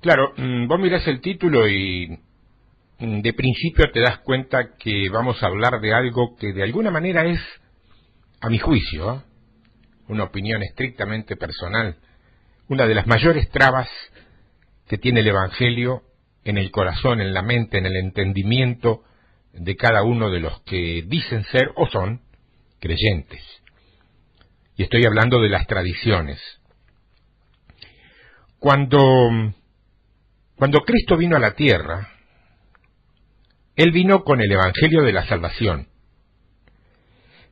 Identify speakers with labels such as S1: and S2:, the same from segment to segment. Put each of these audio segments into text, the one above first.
S1: Claro, vos mirás el título y de principio te das cuenta que vamos a hablar de algo que de alguna manera es, a mi juicio, una opinión estrictamente personal, una de las mayores trabas que tiene el Evangelio en el corazón, en la mente, en el entendimiento de cada uno de los que dicen ser o son creyentes. Y estoy hablando de las tradiciones. Cuando Cristo vino a la tierra, Él vino con el Evangelio de la salvación,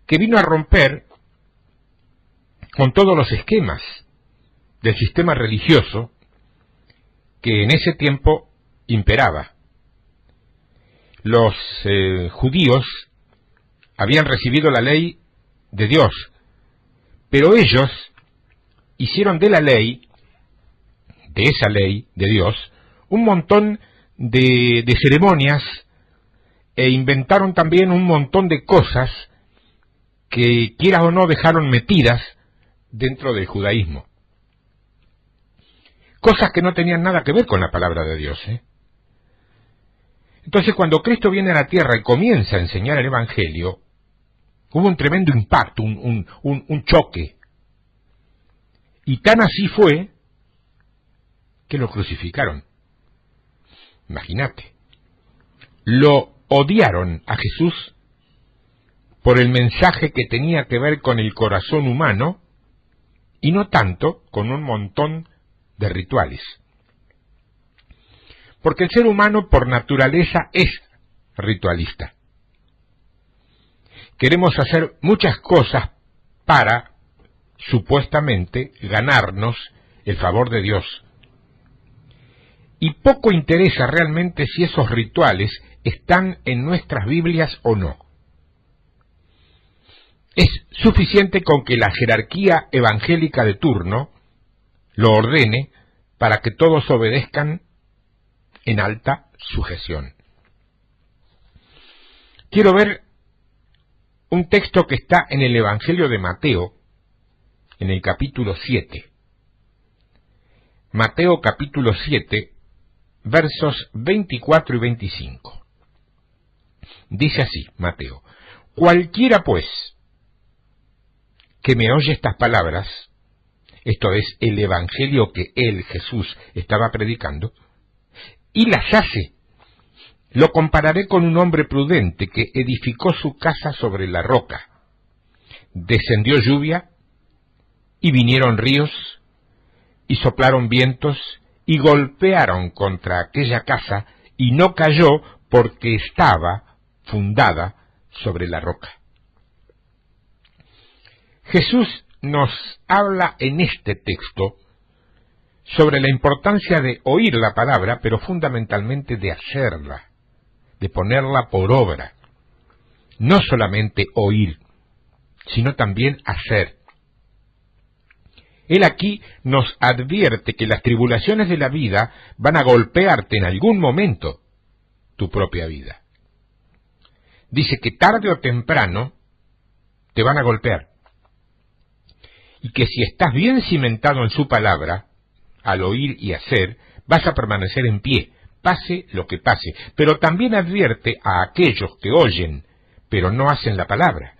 S1: que vino a romper con todos los esquemas del sistema religioso que en ese tiempo imperaba. Los judíos habían recibido la ley de Dios, pero ellos hicieron de la ley, de esa ley de Dios, un montón de ceremonias e inventaron también un montón de cosas que, quieras o no, dejaron metidas dentro del judaísmo. Cosas que no tenían nada que ver con la palabra de Dios, Entonces, cuando Cristo viene a la tierra y comienza a enseñar el Evangelio, hubo un tremendo impacto, un choque. Y tan así fue que lo crucificaron. Imagínate. Lo odiaron a Jesús por el mensaje que tenía que ver con el corazón humano y no tanto con un montón de rituales. Porque el ser humano por naturaleza es ritualista. Queremos hacer muchas cosas para, supuestamente, ganarnos el favor de Dios. Y poco interesa realmente si esos rituales están en nuestras Biblias o no. Es suficiente con que la jerarquía evangélica de turno lo ordene para que todos obedezcan en alta sujeción. Quiero ver un texto que está en el Evangelio de Mateo, en el capítulo 7. Mateo capítulo 7, versos 24 y 25. Dice así, Mateo: cualquiera pues que me oye estas palabras, esto es el Evangelio que él, Jesús, estaba predicando, y las hace, lo compararé con un hombre prudente que edificó su casa sobre la roca. Descendió lluvia, y vinieron ríos, y soplaron vientos, y golpearon contra aquella casa, y no cayó porque estaba fundada sobre la roca. Jesús nos habla en este texto sobre la importancia de oír la palabra, pero fundamentalmente de hacerla, de ponerla por obra. No solamente oír, sino también hacer. Él aquí nos advierte que las tribulaciones de la vida van a golpearte en algún momento tu propia vida. Dice que tarde o temprano te van a golpear. Y que si estás bien cimentado en su palabra, al oír y hacer, vas a permanecer en pie, pase lo que pase. Pero también advierte a aquellos que oyen, pero no hacen la palabra.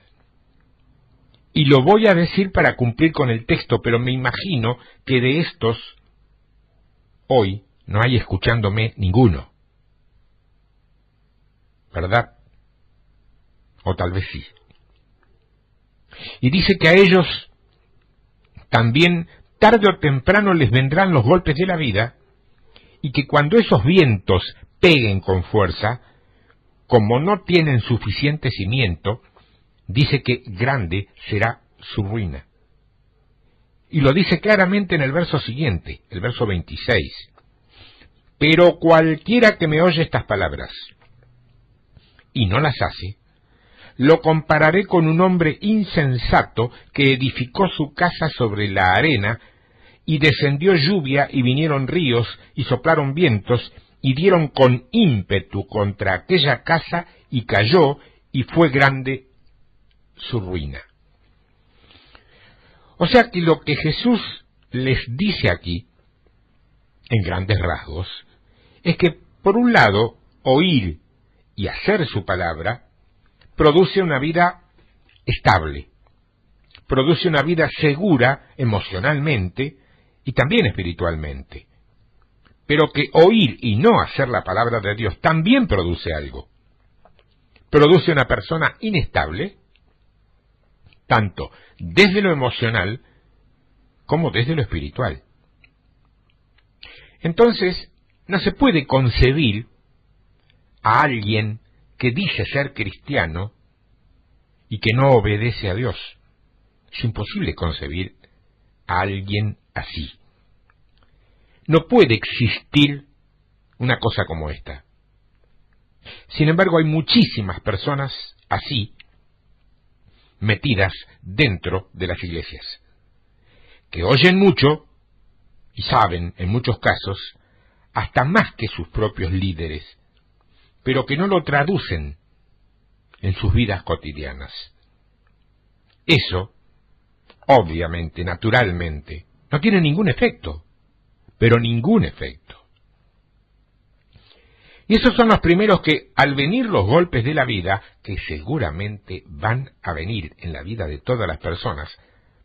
S1: Y lo voy a decir para cumplir con el texto, pero me imagino que de estos, hoy, no hay escuchándome ninguno. ¿Verdad? O tal vez sí. Y dice que a ellos también tarde o temprano les vendrán los golpes de la vida, y que cuando esos vientos peguen con fuerza, como no tienen suficiente cimiento, dice que grande será su ruina. Y lo dice claramente en el verso siguiente, el verso 26. Pero cualquiera que me oye estas palabras y no las hace, lo compararé con un hombre insensato que edificó su casa sobre la arena, y descendió lluvia, y vinieron ríos, y soplaron vientos, y dieron con ímpetu contra aquella casa, y cayó, y fue grande su ruina. O sea que lo que Jesús les dice aquí en grandes rasgos, es que, por un lado, oír y hacer su palabra produce una vida estable, produce una vida segura emocionalmente y también espiritualmente. Pero que oír y no hacer la palabra de Dios también produce algo. Produce una persona inestable, tanto desde lo emocional como desde lo espiritual. Entonces, no se puede concebir a alguien que dice ser cristiano y que no obedece a Dios. Es imposible concebir a alguien así. No puede existir una cosa como esta. Sin embargo, hay muchísimas personas así, metidas dentro de las iglesias, que oyen mucho y saben, en muchos casos, hasta más que sus propios líderes, pero que no lo traducen en sus vidas cotidianas. Eso, obviamente, naturalmente, no tiene ningún efecto, pero ningún efecto. Y esos son los primeros que, al venir los golpes de la vida, que seguramente van a venir en la vida de todas las personas,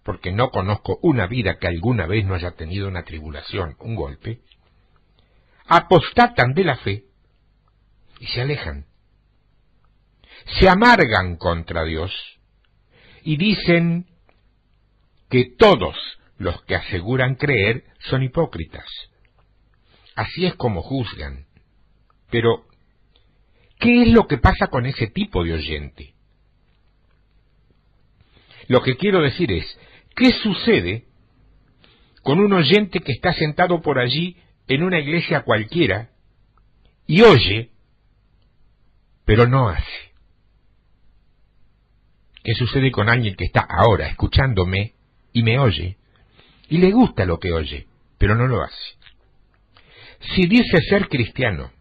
S1: porque no conozco una vida que alguna vez no haya tenido una tribulación, un golpe, apostatan de la fe y se alejan. Se amargan contra Dios y dicen que todos los que aseguran creer son hipócritas. Así es como juzgan. Pero, ¿qué es lo que pasa con ese tipo de oyente? Lo que quiero decir es, ¿qué sucede con un oyente que está sentado por allí en una iglesia cualquiera y oye, pero no hace? ¿Qué sucede con alguien que está ahora escuchándome y me oye y le gusta lo que oye, pero no lo hace? Si dice ser cristiano,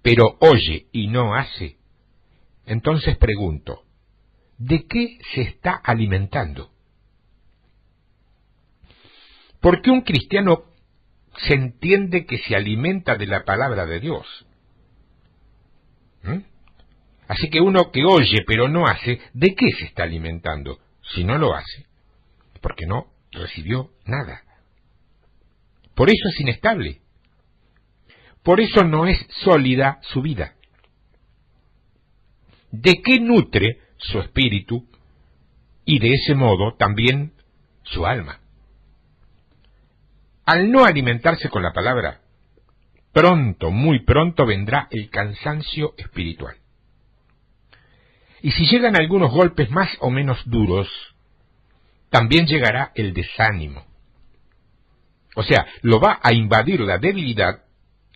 S1: pero oye y no hace, entonces pregunto, ¿de qué se está alimentando? Porque un cristiano se entiende que se alimenta de la palabra de Dios. Así que uno que oye pero no hace, ¿de qué se está alimentando? Si no lo hace, porque no recibió nada. Por eso es inestable. Por eso no es sólida su vida. ¿De qué nutre su espíritu y de ese modo también su alma? Al no alimentarse con la palabra, pronto, muy pronto vendrá el cansancio espiritual. Y si llegan algunos golpes más o menos duros, también llegará el desánimo. O sea, lo va a invadir la debilidad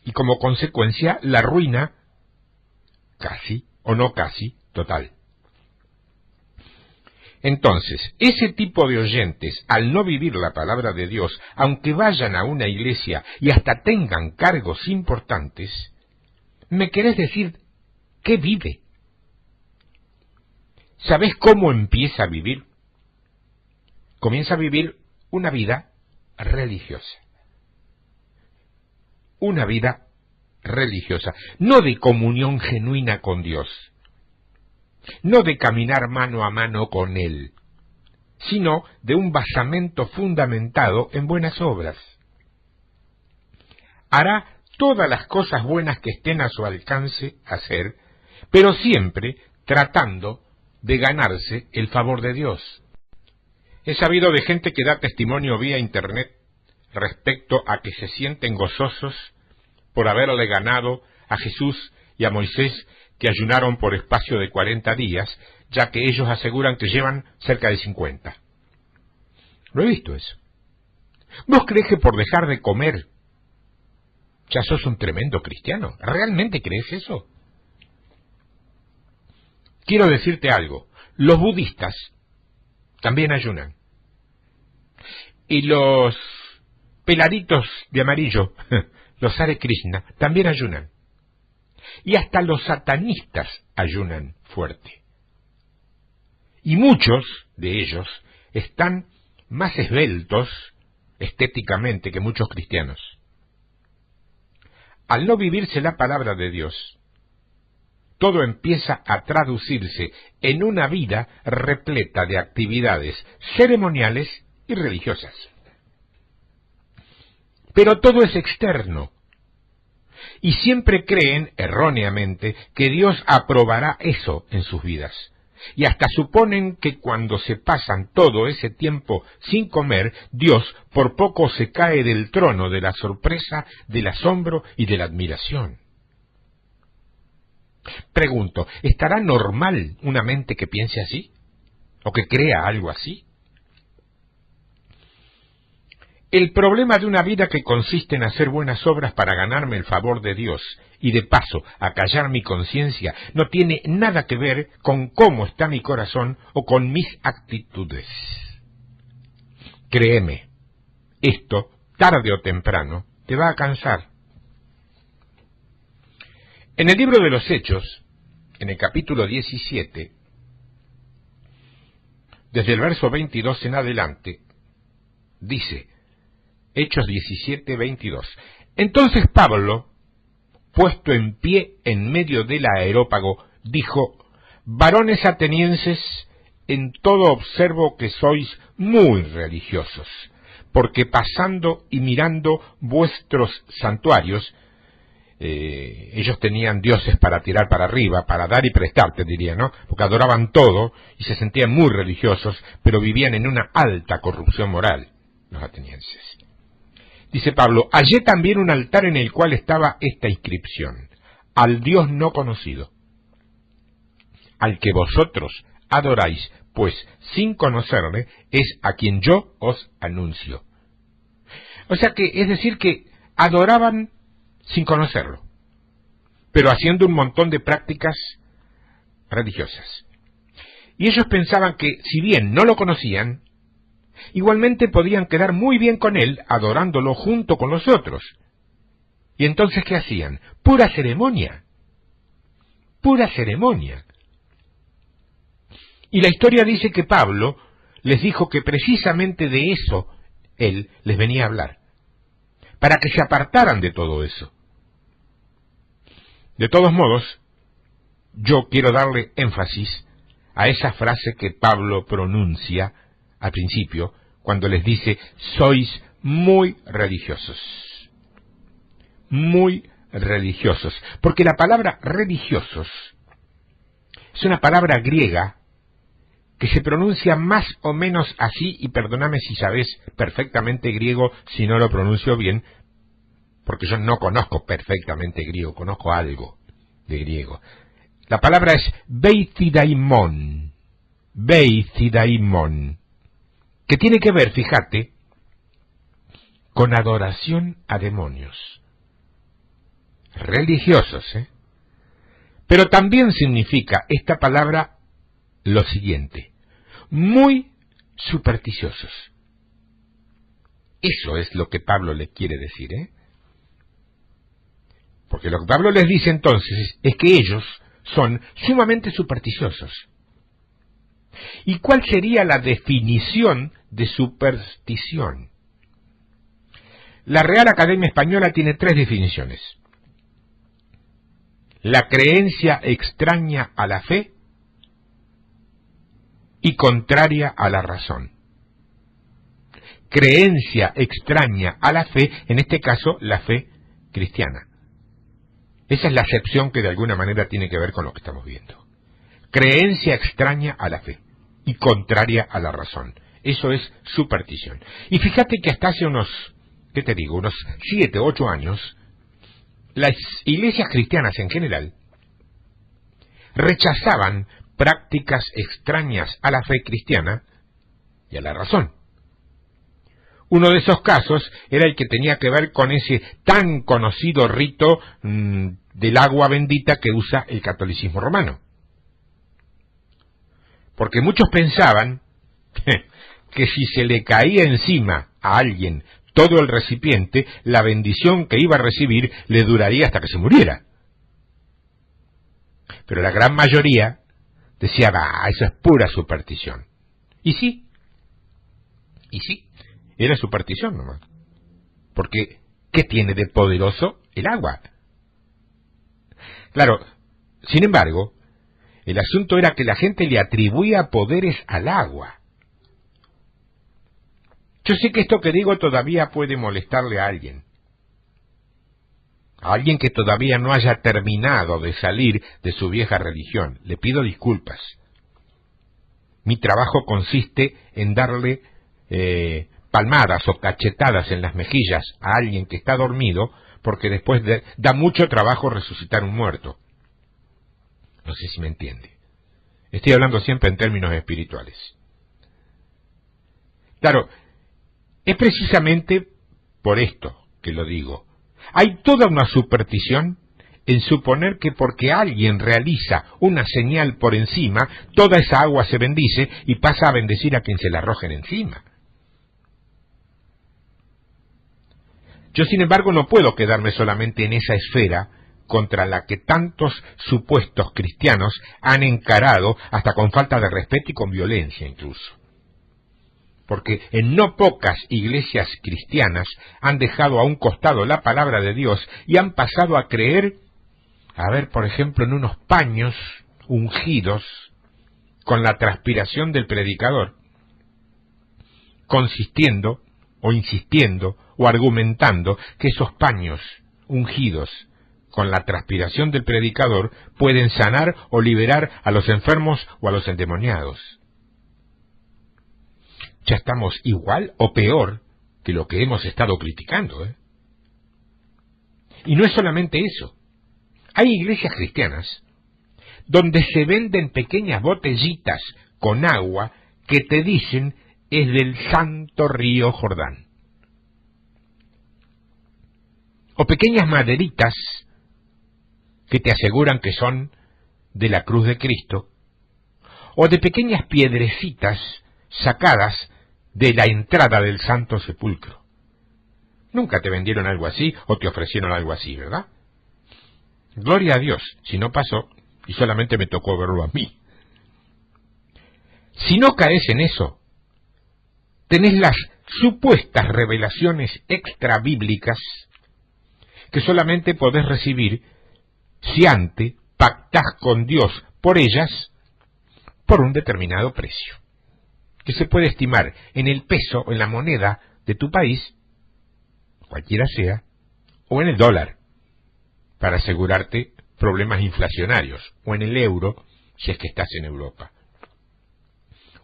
S1: y como consecuencia la ruina, casi o no casi, total. Entonces, ese tipo de oyentes, al no vivir la palabra de Dios, aunque vayan a una iglesia y hasta tengan cargos importantes, ¿me querés decir qué vive? ¿Sabés cómo empieza a vivir? Comienza a vivir una vida religiosa. Una vida religiosa, no de comunión genuina con Dios, no de caminar mano a mano con Él, sino de un basamento fundamentado en buenas obras. Hará todas las cosas buenas que estén a su alcance hacer, pero siempre tratando de ganarse el favor de Dios. He sabido de gente que da testimonio vía internet respecto a que se sienten gozosos por haberle ganado a Jesús y a Moisés, que ayunaron por espacio de 40 días, ya que ellos aseguran que llevan cerca de 50. Lo he visto eso. ¿Vos crees que por dejar de comer ya sos un tremendo cristiano? ¿Realmente crees eso? Quiero decirte algo. Los budistas también ayunan. Y los peladitos de amarillo, los Hare Krishna, también ayunan. Y hasta los satanistas ayunan fuerte. Y muchos de ellos están más esbeltos estéticamente que muchos cristianos. al no vivirse la palabra de Dios, todo empieza a traducirse en una vida repleta de actividades ceremoniales y religiosas. Pero todo es externo, y siempre creen, erróneamente, que Dios aprobará eso en sus vidas, y hasta suponen que cuando se pasan todo ese tiempo sin comer, Dios por poco se cae del trono de la sorpresa, del asombro y de la admiración. Pregunto, ¿estará normal una mente que piense así? ¿O que crea algo así? El problema de una vida que consiste en hacer buenas obras para ganarme el favor de Dios y de paso acallar mi conciencia no tiene nada que ver con cómo está mi corazón o con mis actitudes. Créeme, esto, tarde o temprano, te va a cansar. En el libro de los Hechos, en el capítulo 17, desde el verso 22 en adelante, dice, Hechos 17, 22. Entonces Pablo, puesto en pie en medio del areópago, dijo, varones atenienses, en todo observo que sois muy religiosos, porque pasando y mirando vuestros santuarios, ellos tenían dioses para tirar para arriba, para dar y prestar, te diría, ¿no? Porque adoraban todo y se sentían muy religiosos, pero vivían en una alta corrupción moral, los atenienses. Dice Pablo, hallé también un altar en el cual estaba esta inscripción, al Dios no conocido, al que vosotros adoráis, pues sin conocerle es a quien yo os anuncio. O sea que, es decir que adoraban sin conocerlo, pero haciendo un montón de prácticas religiosas. Y ellos pensaban que, si bien no lo conocían, igualmente podían quedar muy bien con él, adorándolo junto con los otros. ¿Y entonces qué hacían? Pura ceremonia. Pura ceremonia. Y la historia dice que Pablo les dijo que precisamente de eso él les venía a hablar, para que se apartaran de todo eso. De todos modos, yo quiero darle énfasis a esa frase que Pablo pronuncia al principio, cuando les dice, sois muy religiosos. Muy religiosos. Porque la palabra religiosos es una palabra griega que se pronuncia más o menos así, y perdóname si sabes perfectamente griego si no lo pronuncio bien, porque yo no conozco perfectamente griego, conozco algo de griego. La palabra es beithidaimon, beithidaimon, que tiene que ver, fíjate, con adoración a demonios. Religiosos, Pero también significa esta palabra lo siguiente, muy supersticiosos. Eso es lo que Pablo les quiere decir, Porque lo que Pablo les dice entonces es que ellos son sumamente supersticiosos. ¿Y cuál sería la definición de superstición? La Real Academia Española tiene 3 definiciones. La creencia extraña a la fe y contraria a la razón. Creencia extraña a la fe, en este caso la fe cristiana. Esa es la acepción que de alguna manera tiene que ver con lo que estamos viendo. Creencia extraña a la fe y contraria a la razón. Eso es superstición. Y fíjate que hasta hace unos 7 o 8 años, las iglesias cristianas en general rechazaban prácticas extrañas a la fe cristiana y a la razón. Uno de esos casos era el que tenía que ver con ese tan conocido rito del agua bendita que usa el catolicismo romano. Porque muchos pensaban que si se le caía encima a alguien todo el recipiente, la bendición que iba a recibir le duraría hasta que se muriera. Pero la gran mayoría decía, eso es pura superstición. Y sí, era superstición nomás. Porque, ¿qué tiene de poderoso el agua? Claro, sin embargo, el asunto era que la gente le atribuía poderes al agua. Yo sé que esto que digo todavía puede molestarle a alguien que todavía no haya terminado de salir de su vieja religión. Le pido disculpas. Mi trabajo consiste en darle palmadas o cachetadas en las mejillas a alguien que está dormido, porque después da mucho trabajo resucitar un muerto. No sé si me entiende. Estoy hablando siempre en términos espirituales. Claro, es precisamente por esto que lo digo. Hay toda una superstición en suponer que porque alguien realiza una señal por encima, toda esa agua se bendice y pasa a bendecir a quien se la arrojen encima. Yo, sin embargo, no puedo quedarme solamente en esa esfera contra la que tantos supuestos cristianos han encarado hasta con falta de respeto y con violencia incluso. Porque en no pocas iglesias cristianas han dejado a un costado la palabra de Dios y han pasado a creer, por ejemplo, en unos paños ungidos con la transpiración del predicador, consistiendo o insistiendo o argumentando que esos paños ungidos con la transpiración del predicador pueden sanar o liberar a los enfermos o a los endemoniados. Ya estamos igual o peor que lo que hemos estado criticando, ¿eh? Y no es solamente eso. Hay iglesias cristianas donde se venden pequeñas botellitas con agua que te dicen es del santo río Jordán. O pequeñas maderitas que te aseguran que son de la cruz de Cristo. O de pequeñas piedrecitas sacadas de la entrada del Santo Sepulcro. Nunca te vendieron algo así o te ofrecieron algo así, ¿verdad? Gloria a Dios, si no pasó y solamente me tocó verlo a mí. Si no caes en eso, tenés las supuestas revelaciones extrabíblicas que solamente podés recibir si antes pactás con Dios por ellas por un determinado precio, que se puede estimar en el peso o en la moneda de tu país, cualquiera sea, o en el dólar, para asegurarte problemas inflacionarios, o en el euro, si es que estás en Europa.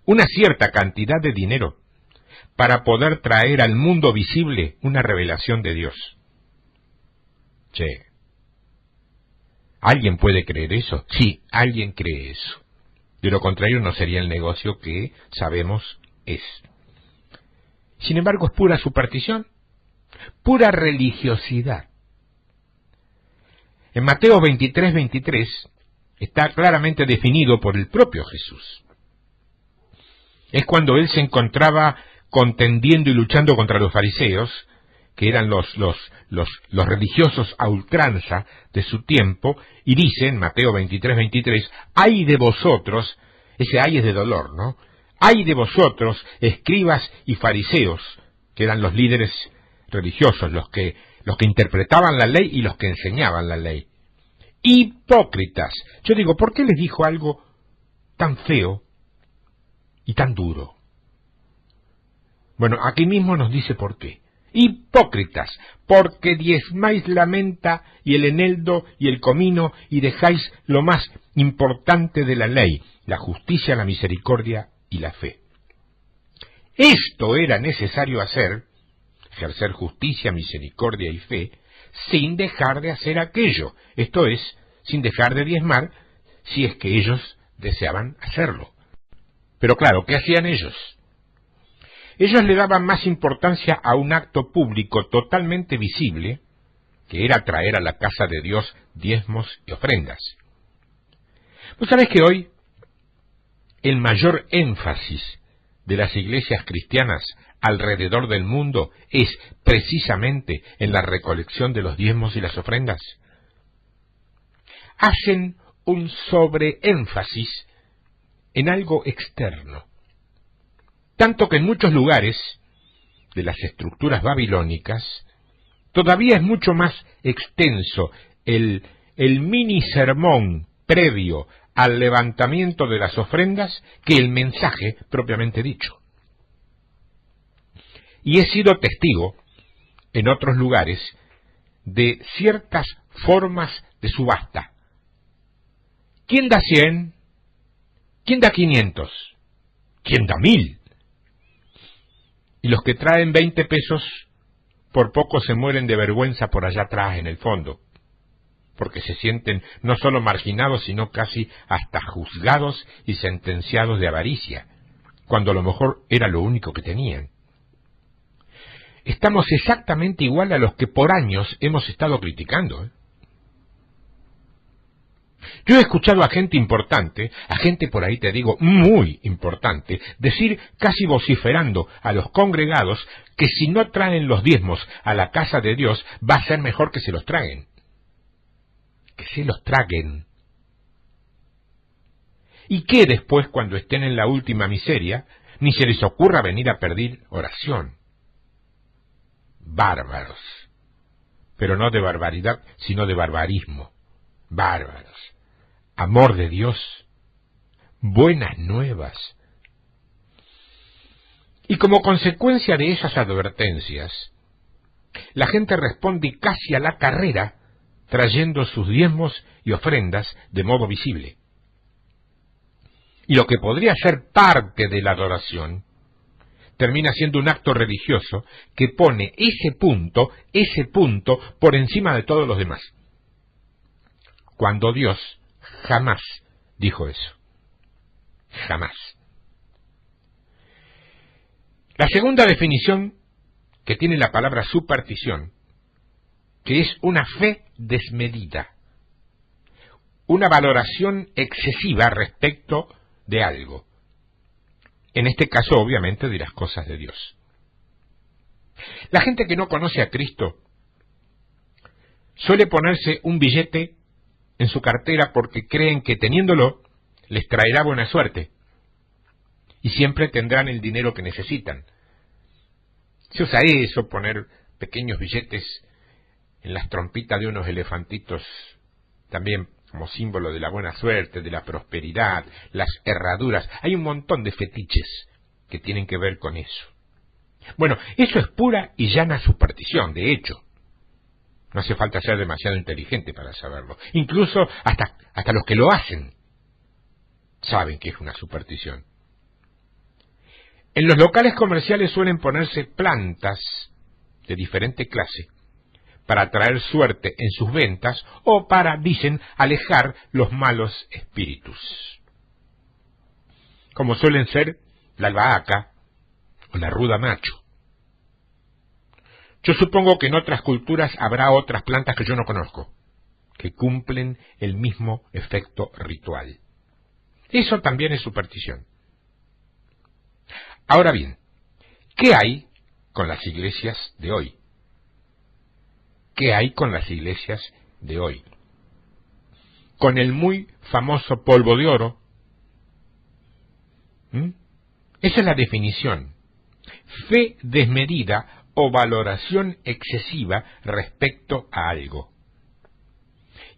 S1: Una cierta cantidad de dinero para poder traer al mundo visible una revelación de Dios. Che, ¿alguien puede creer eso? Sí, alguien cree eso. De lo contrario no sería el negocio que sabemos es. Sin embargo, es pura superstición, pura religiosidad. En Mateo 23:23 está claramente definido por el propio Jesús. Es cuando él se encontraba contendiendo y luchando contra los fariseos, que eran los religiosos a ultranza de su tiempo, y dice en Mateo 23:23, ¡ay de vosotros! Ese ay es de dolor, ¿no? ¡Ay de vosotros, escribas y fariseos! Que eran los líderes religiosos, los que interpretaban la ley y los que enseñaban la ley. ¡Hipócritas! Yo digo, ¿por qué les dijo algo tan feo y tan duro? Bueno, aquí mismo nos dice por qué. Hipócritas, porque diezmáis la menta y el eneldo y el comino y dejáis lo más importante de la ley, la justicia, la misericordia y la fe. Esto era necesario hacer, ejercer justicia, misericordia y fe, sin dejar de hacer aquello, esto es, sin dejar de diezmar, si es que ellos deseaban hacerlo. Pero claro, ¿qué hacían ellos? Ellos le daban más importancia a un acto público totalmente visible, que era traer a la casa de Dios diezmos y ofrendas. ¿Vos sabés que hoy el mayor énfasis de las iglesias cristianas alrededor del mundo es precisamente en la recolección de los diezmos y las ofrendas? Hacen un sobreénfasis en algo externo. Tanto que en muchos lugares de las estructuras babilónicas todavía es mucho más extenso el el mini sermón previo al levantamiento de las ofrendas que el mensaje propiamente dicho. Y he sido testigo en otros lugares de ciertas formas de subasta. ¿Quién da 100? ¿Quién da 500? ¿Quién da 1000? Y los que traen 20 pesos por poco se mueren de vergüenza por allá atrás en el fondo, porque se sienten no solo marginados, sino casi hasta juzgados y sentenciados de avaricia, cuando a lo mejor era lo único que tenían. Estamos exactamente igual a los que por años hemos estado criticando. Yo he escuchado a gente importante, a gente por ahí te digo muy importante, decir casi vociferando a los congregados que si no traen los diezmos a la casa de Dios va a ser mejor que se los traguen. Que se los traguen. Y que después, cuando estén en la última miseria, ni se les ocurra venir a pedir oración. Bárbaros. Pero no de barbaridad, sino de barbarismo. Bárbaros. Amor de Dios. Buenas nuevas. Y como consecuencia de esas advertencias, la gente responde casi a la carrera, trayendo sus diezmos y ofrendas de modo visible. Y lo que podría ser parte de la adoración, termina siendo un acto religioso que pone ese punto por encima de todos los demás. Cuando Dios jamás dijo eso. Jamás. La segunda definición que tiene la palabra superstición, que es una fe desmedida, una valoración excesiva respecto de algo. En este caso, obviamente, de las cosas de Dios. La gente que no conoce a Cristo suele ponerse un billete en su cartera porque creen que teniéndolo les traerá buena suerte y siempre tendrán el dinero que necesitan. Se usa eso, poner pequeños billetes en las trompitas de unos elefantitos, también como símbolo de la buena suerte, de la prosperidad, las herraduras. Hay un montón de fetiches que tienen que ver con eso. Bueno, eso es pura y llana superstición, de hecho. No hace falta ser demasiado inteligente para saberlo. Incluso hasta los que lo hacen saben que es una superstición. En los locales comerciales suelen ponerse plantas de diferente clase para traer suerte en sus ventas o para, dicen, alejar los malos espíritus, como suelen ser la albahaca o la ruda macho. Yo supongo que en otras culturas habrá otras plantas que yo no conozco, que cumplen el mismo efecto ritual. Eso también es superstición. Ahora bien, ¿qué hay con las iglesias de hoy? ¿Qué hay con las iglesias de hoy? Con el muy famoso polvo de oro. Esa es la definición. Fe desmedida o valoración excesiva respecto a algo.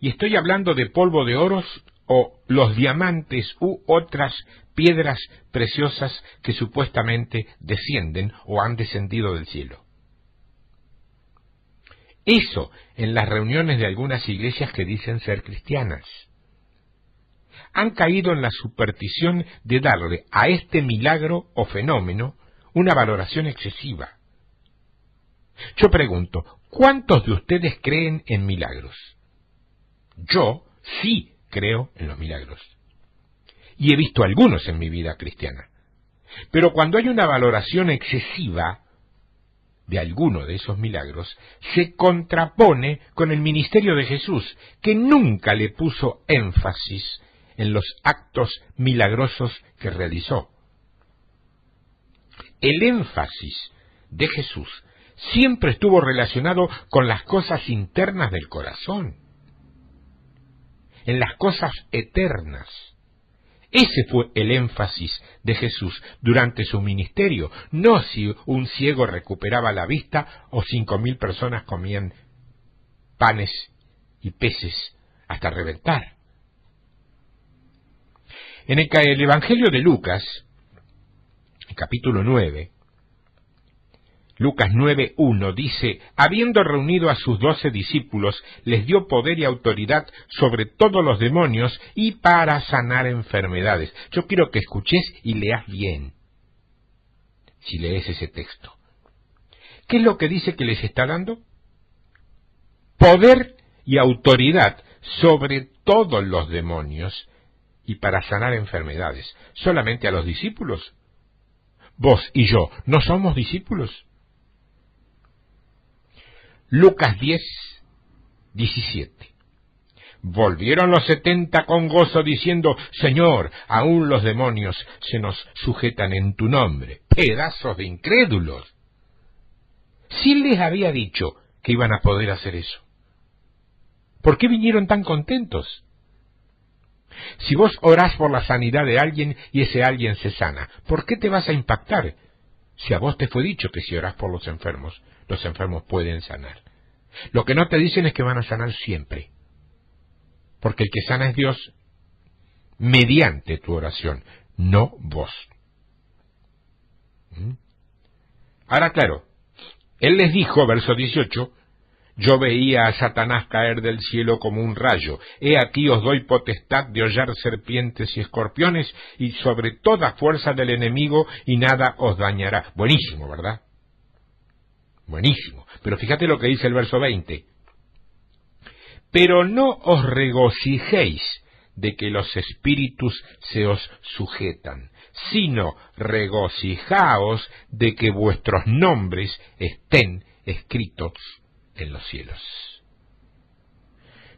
S1: Y estoy hablando de polvo de oros o los diamantes u otras piedras preciosas que supuestamente descienden o han descendido del cielo. Eso en las reuniones de algunas iglesias que dicen ser cristianas. Han caído en la superstición de darle a este milagro o fenómeno una valoración excesiva. Yo pregunto, ¿cuántos de ustedes creen en milagros? Yo sí creo en los milagros. Y he visto algunos en mi vida cristiana. Pero cuando hay una valoración excesiva de alguno de esos milagros, se contrapone con el ministerio de Jesús, que nunca le puso énfasis en los actos milagrosos que realizó. El énfasis de Jesús siempre estuvo relacionado con las cosas internas del corazón, en las cosas eternas. Ese fue el énfasis de Jesús durante su ministerio, no si un ciego recuperaba la vista o 5.000 personas comían panes y peces hasta reventar. En el Evangelio de Lucas, capítulo 9, Lucas 9:1 dice: habiendo reunido a sus 12 discípulos, les dio poder y autoridad sobre todos los demonios y para sanar enfermedades. Yo quiero que escuches y leas bien, si lees ese texto. ¿Qué es lo que dice que les está dando? Poder y autoridad sobre todos los demonios y para sanar enfermedades. ¿Solamente a los discípulos? Vos y yo, ¿no somos discípulos? Lucas 10:17. Volvieron los 70 con gozo diciendo: Señor, aún los demonios se nos sujetan en tu nombre. Pedazos de incrédulos. Sí les había dicho que iban a poder hacer eso. ¿Por qué vinieron tan contentos? Si vos orás por la sanidad de alguien y ese alguien se sana, ¿por qué te vas a impactar? Si a vos te fue dicho que si orás por los enfermos pueden sanar. Lo que no te dicen es que van a sanar siempre. Porque el que sana es Dios mediante tu oración, no vos. Ahora, claro, Él les dijo, verso 18, yo veía a Satanás caer del cielo como un rayo. He aquí os doy potestad de hollar serpientes y escorpiones y sobre toda fuerza del enemigo y nada os dañará. Buenísimo, ¿verdad? Buenísimo. Pero fíjate lo que dice el verso 20. Pero no os regocijéis de que los espíritus se os sujetan, sino regocijaos de que vuestros nombres estén escritos en los cielos.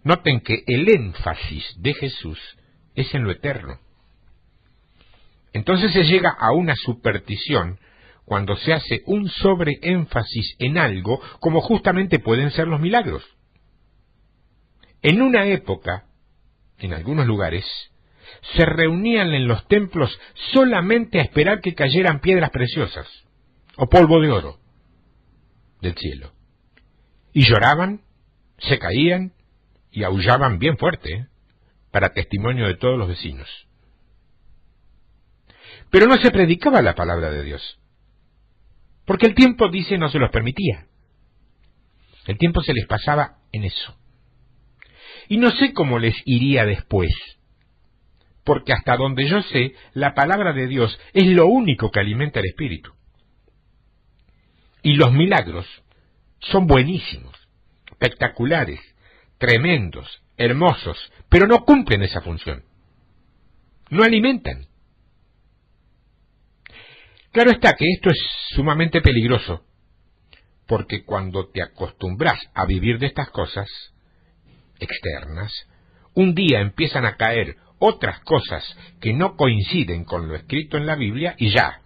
S1: Noten que el énfasis de Jesús es en lo eterno. Entonces se llega a una superstición cuando se hace un sobreénfasis en algo, como justamente pueden ser los milagros. En una época, en algunos lugares, se reunían en los templos solamente a esperar que cayeran piedras preciosas o polvo de oro del cielo. Y lloraban, se caían y aullaban bien fuerte, para testimonio de todos los vecinos. Pero no se predicaba la palabra de Dios, porque el tiempo, dice, no se los permitía. El tiempo se les pasaba en eso. Y no sé cómo les iría después, porque hasta donde yo sé, la palabra de Dios es lo único que alimenta el espíritu. Y los milagros son buenísimos, espectaculares, tremendos, hermosos, pero no cumplen esa función. No alimentan. Claro está que esto es sumamente peligroso, porque cuando te acostumbras a vivir de estas cosas externas, un día empiezan a caer otras cosas que no coinciden con lo escrito en la Biblia y ya,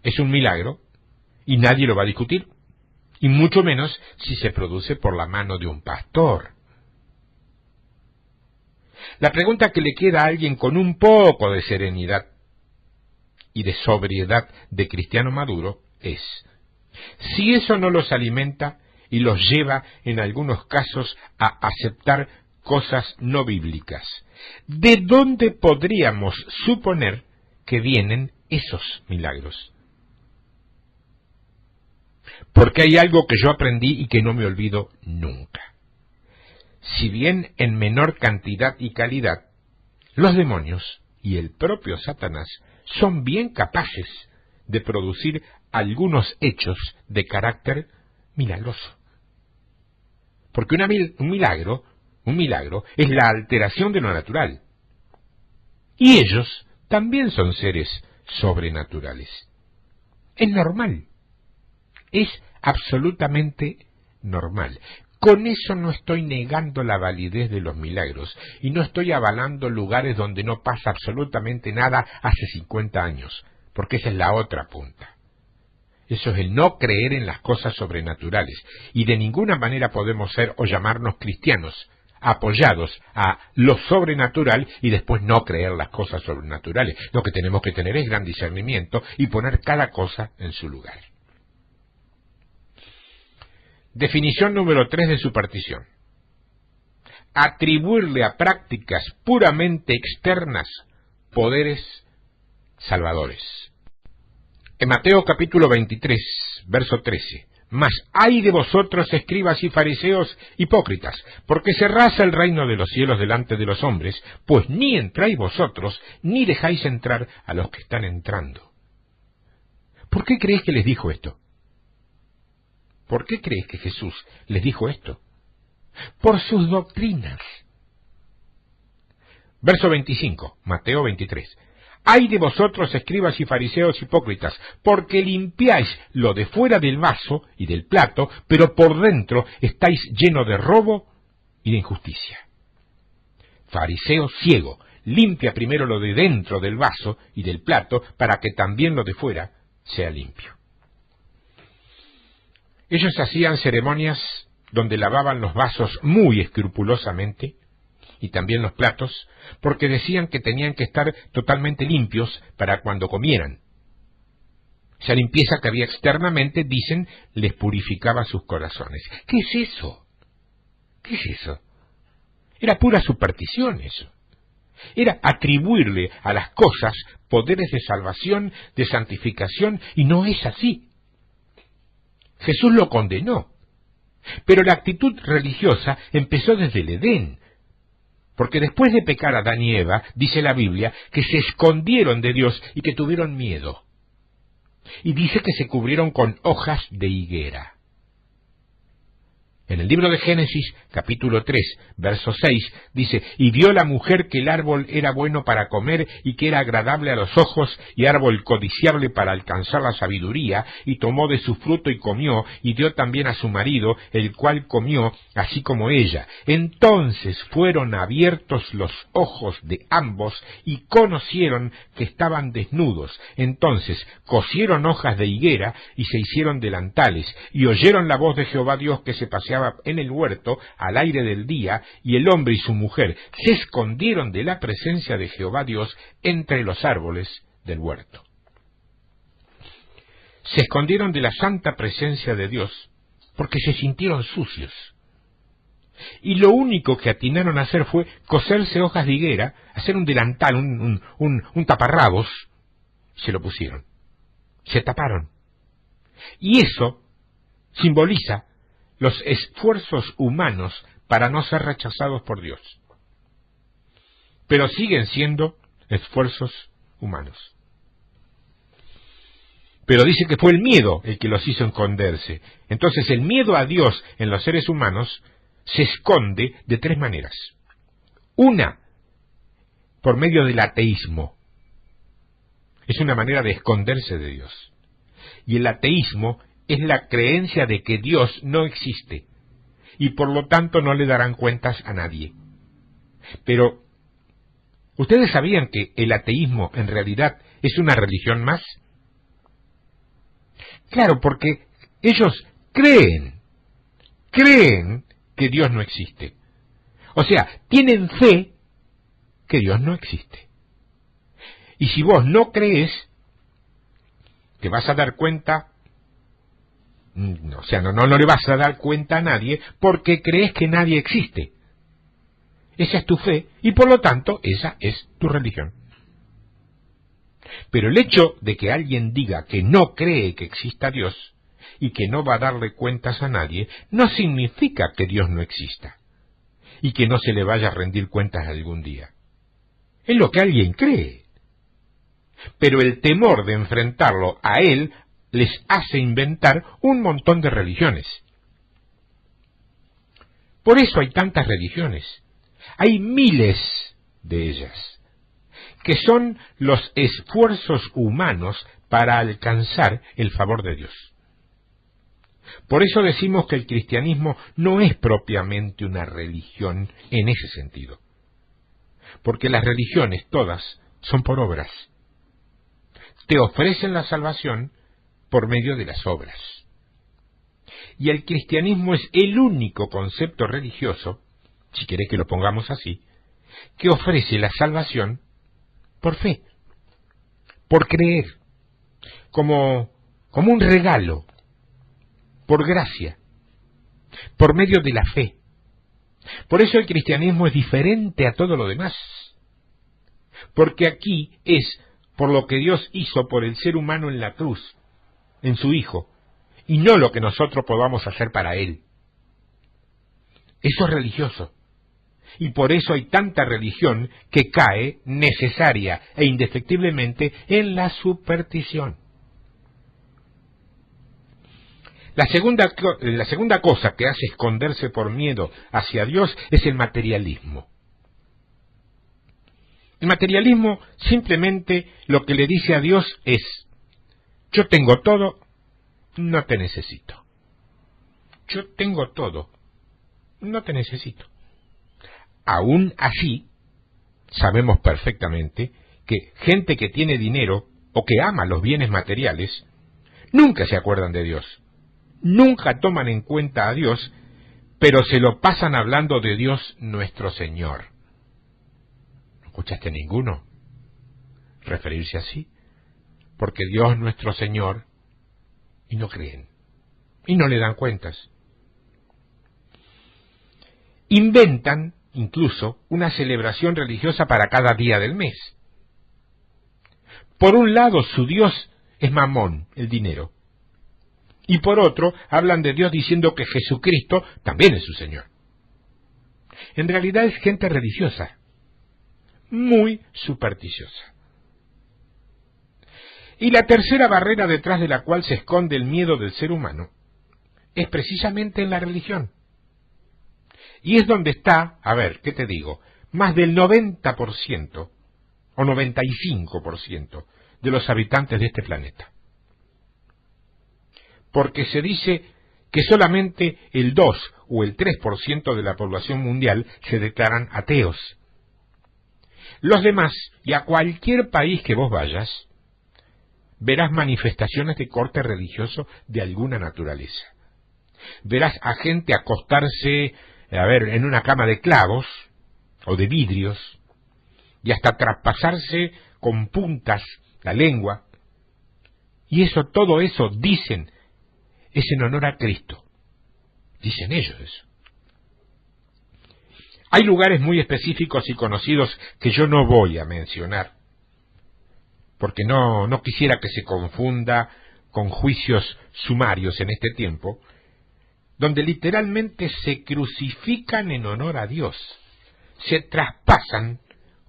S1: es un milagro y nadie lo va a discutir. Y mucho menos si se produce por la mano de un pastor. La pregunta que le queda a alguien con un poco de serenidad y de sobriedad de cristiano maduro es, si eso no los alimenta y los lleva en algunos casos a aceptar cosas no bíblicas, ¿de dónde podríamos suponer que vienen esos milagros? Porque hay algo que yo aprendí y que no me olvido nunca. Si bien en menor cantidad y calidad, los demonios y el propio Satanás son bien capaces de producir algunos hechos de carácter milagroso. Porque un milagro es la alteración de lo natural. Y ellos también son seres sobrenaturales. Es normal. Es absolutamente normal. Con eso no estoy negando la validez de los milagros y no estoy avalando lugares donde no pasa absolutamente nada hace 50 años, porque esa es la otra punta. Eso es el no creer en las cosas sobrenaturales y de ninguna manera podemos ser o llamarnos cristianos apoyados a lo sobrenatural y después no creer las cosas sobrenaturales. Lo que tenemos que tener es gran discernimiento y poner cada cosa en su lugar. Definición número 3 de superstición. atribuirle a prácticas puramente externas poderes salvadores. En Mateo capítulo 23, verso 13, mas ay de vosotros, escribas y fariseos hipócritas, porque cerráis el reino de los cielos delante de los hombres, pues ni entráis vosotros, ni dejáis entrar a los que están entrando. ¿Por qué creéis que les dijo esto? ¿Por qué creéis que Jesús les dijo esto? Por sus doctrinas. Verso 25, Mateo 23. Ay de vosotros, escribas y fariseos hipócritas, porque limpiáis lo de fuera del vaso y del plato, pero por dentro estáis llenos de robo y de injusticia. Fariseo ciego, limpia primero lo de dentro del vaso y del plato, para que también lo de fuera sea limpio. Ellos hacían ceremonias donde lavaban los vasos muy escrupulosamente, y también los platos, porque decían que tenían que estar totalmente limpios para cuando comieran. Esa limpieza que había externamente, dicen, les purificaba sus corazones. ¿Qué es eso? ¿Qué es eso? Era pura superstición eso. Era atribuirle a las cosas poderes de salvación, de santificación, y no es así. Jesús lo condenó. Pero la actitud religiosa empezó desde el Edén. Porque después de pecar Adán y Eva, dice la Biblia, que se escondieron de Dios y que tuvieron miedo. Y dice que se cubrieron con hojas de higuera. En el libro de Génesis, capítulo 3, verso 6, dice, y vio la mujer que el árbol era bueno para comer y que era agradable a los ojos y árbol codiciable para alcanzar la sabiduría, y tomó de su fruto y comió, y dio también a su marido, el cual comió, así como ella. Entonces fueron abiertos los ojos de ambos y conocieron que estaban desnudos. Entonces cosieron hojas de higuera y se hicieron delantales, y oyeron la voz de Jehová Dios que se paseaba en el huerto al aire del día, y el hombre y su mujer se escondieron de la presencia de Jehová Dios entre los árboles del huerto. Se escondieron de la santa presencia de Dios porque se sintieron sucios. Y lo único que atinaron a hacer fue coserse hojas de higuera, hacer un delantal, un taparrabos. Se lo pusieron. Se taparon. Y eso simboliza los esfuerzos humanos para no ser rechazados por Dios. Pero siguen siendo esfuerzos humanos. Pero dice que fue el miedo el que los hizo esconderse. Entonces el miedo a Dios en los seres humanos se esconde de tres maneras. Una, por medio del ateísmo. Es una manera de esconderse de Dios. Y el ateísmo es la creencia de que Dios no existe, y por lo tanto no le darán cuentas a nadie. Pero, ¿ustedes sabían que el ateísmo en realidad es una religión más? Claro, porque ellos creen que Dios no existe. O sea, tienen fe que Dios no existe. Y si vos no crees, te vas a dar cuenta, o sea, no le vas a dar cuenta a nadie porque crees que nadie existe. Esa es tu fe y por lo tanto esa es tu religión. Pero el hecho de que alguien diga que no cree que exista Dios y que no va a darle cuentas a nadie, no significa que Dios no exista y que no se le vaya a rendir cuentas algún día. Es lo que alguien cree. Pero el temor de enfrentarlo a él les hace inventar un montón de religiones. Por eso hay tantas religiones. Hay miles de ellas, que son los esfuerzos humanos para alcanzar el favor de Dios. Por eso decimos que el cristianismo no es propiamente una religión en ese sentido. Porque las religiones todas son por obras. Te ofrecen la salvación por medio de las obras. Y el cristianismo es el único concepto religioso, si querés que lo pongamos así, que ofrece la salvación por fe, por creer, como un regalo, por gracia, por medio de la fe. Por eso el cristianismo es diferente a todo lo demás. Porque aquí es por lo que Dios hizo por el ser humano en la cruz, en su Hijo, y no lo que nosotros podamos hacer para Él. Eso es religioso. Y por eso hay tanta religión que cae necesaria e indefectiblemente en la superstición. La segunda cosa que hace esconderse por miedo hacia Dios es el materialismo. El materialismo simplemente lo que le dice a Dios es: yo tengo todo, no te necesito. Yo tengo todo, no te necesito. Aún así, sabemos perfectamente que gente que tiene dinero o que ama los bienes materiales nunca se acuerdan de Dios. Nunca toman en cuenta a Dios, pero se lo pasan hablando de Dios nuestro Señor. ¿No escuchaste ninguno referirse así? Porque Dios nuestro Señor, y no creen, y no le dan cuentas. Inventan incluso una celebración religiosa para cada día del mes. Por un lado, su Dios es Mamón, el dinero. Y por otro, hablan de Dios diciendo que Jesucristo también es su Señor. En realidad es gente religiosa, muy supersticiosa. Y la tercera barrera detrás de la cual se esconde el miedo del ser humano es precisamente en la religión. Y es donde está, a ver, ¿qué te digo? Más del 90% o 95% de los habitantes de este planeta. Porque se dice que solamente el 2 o el 3% de la población mundial se declaran ateos. Los demás, y a cualquier país que vos vayas, verás manifestaciones de corte religioso de alguna naturaleza. Verás a gente acostarse, en una cama de clavos o de vidrios, y hasta traspasarse con puntas la lengua. Y todo eso, dicen, es en honor a Cristo. Dicen ellos eso. Hay lugares muy específicos y conocidos que yo no voy a mencionar, porque no quisiera que se confunda con juicios sumarios en este tiempo, donde literalmente se crucifican en honor a Dios, se traspasan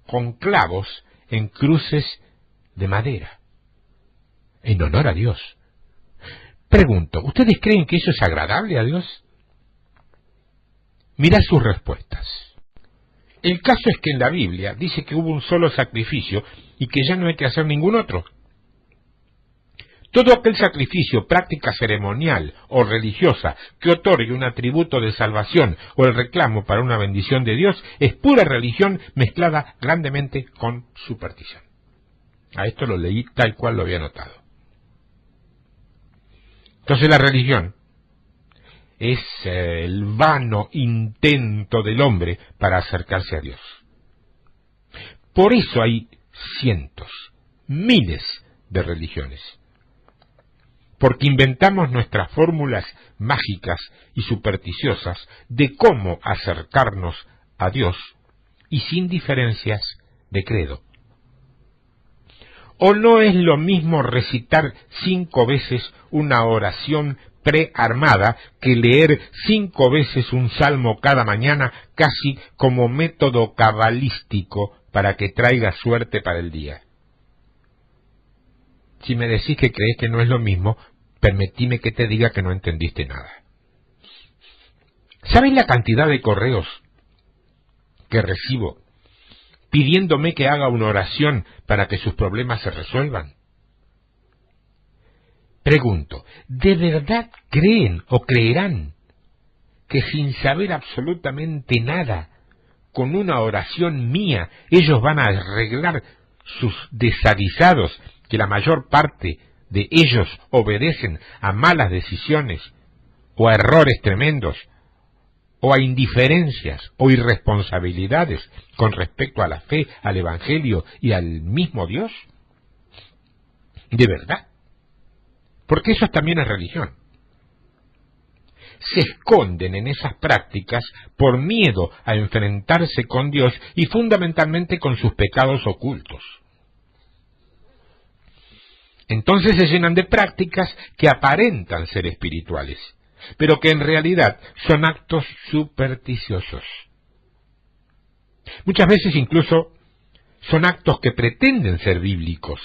S1: con clavos en cruces de madera, en honor a Dios. Pregunto, ¿ustedes creen que eso es agradable a Dios? Mirad sus respuestas. El caso es que en la Biblia dice que hubo un solo sacrificio y que ya no hay que hacer ningún otro. Todo aquel sacrificio, práctica ceremonial o religiosa que otorgue un atributo de salvación o el reclamo para una bendición de Dios es pura religión mezclada grandemente con superstición. A esto lo leí tal cual lo había notado. Entonces la religión es el vano intento del hombre para acercarse a Dios. Por eso hay cientos, miles de religiones. Porque inventamos nuestras fórmulas mágicas y supersticiosas de cómo acercarnos a Dios y sin diferencias de credo. ¿O no es lo mismo recitar 5 veces una oración prearmada que leer 5 veces un salmo cada mañana, casi como método cabalístico para que traiga suerte para el día? Si me decís que crees que no es lo mismo, permitime que te diga que no entendiste nada. ¿Sabes la cantidad de correos que recibo pidiéndome que haga una oración para que sus problemas se resuelvan? Pregunto, ¿de verdad creen o creerán que sin saber absolutamente nada, con una oración mía, ellos van a arreglar sus desaguisados, que la mayor parte de ellos obedecen a malas decisiones, o a errores tremendos, o a indiferencias o irresponsabilidades con respecto a la fe, al Evangelio y al mismo Dios? ¿De verdad? Porque eso también es religión. se esconden en esas prácticas por miedo a enfrentarse con Dios y fundamentalmente con sus pecados ocultos. Entonces se llenan de prácticas que aparentan ser espirituales, pero que en realidad son actos supersticiosos. Muchas veces incluso son actos que pretenden ser bíblicos,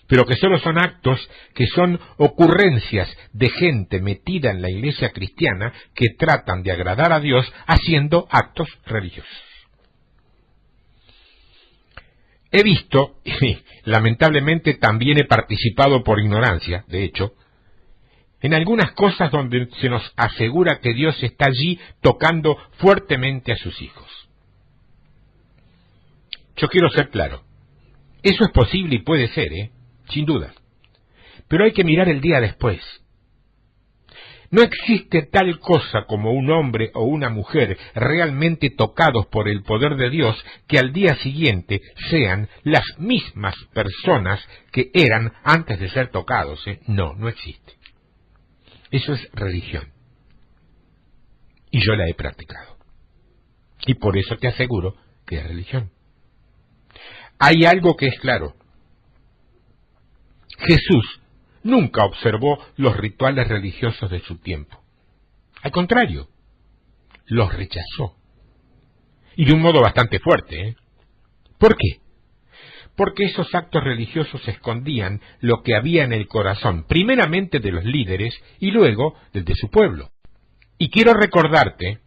S1: pero que solo son actos que son ocurrencias de gente metida en la iglesia cristiana que tratan de agradar a Dios haciendo actos religiosos. He visto, y lamentablemente también he participado por ignorancia, de hecho, en algunas cosas donde se nos asegura que Dios está allí tocando fuertemente a sus hijos. Yo quiero ser claro, eso es posible y puede ser, sin duda, pero hay que mirar el día después. No existe tal cosa como un hombre o una mujer realmente tocados por el poder de Dios que al día siguiente sean las mismas personas que eran antes de ser tocados. No, no existe. Eso es religión. Y yo la he practicado. Y por eso te aseguro que es religión. Hay algo que es claro. Jesús nunca observó los rituales religiosos de su tiempo. Al contrario, los rechazó. Y de un modo bastante fuerte. ¿Por qué? Porque esos actos religiosos escondían lo que había en el corazón, primeramente de los líderes y luego del de su pueblo. Y quiero recordarte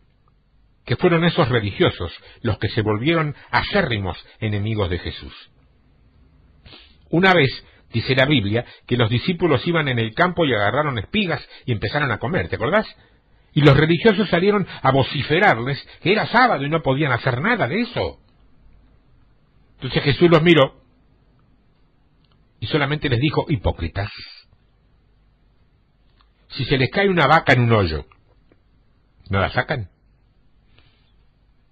S1: que fueron esos religiosos los que se volvieron acérrimos enemigos de Jesús. Una vez dice la Biblia que los discípulos iban en el campo y agarraron espigas y empezaron a comer, ¿te acordás? Y los religiosos salieron a vociferarles que era sábado y no podían hacer nada de eso. Entonces Jesús los miró y solamente les dijo: hipócritas. Si se les cae una vaca en un hoyo, ¿no la sacan?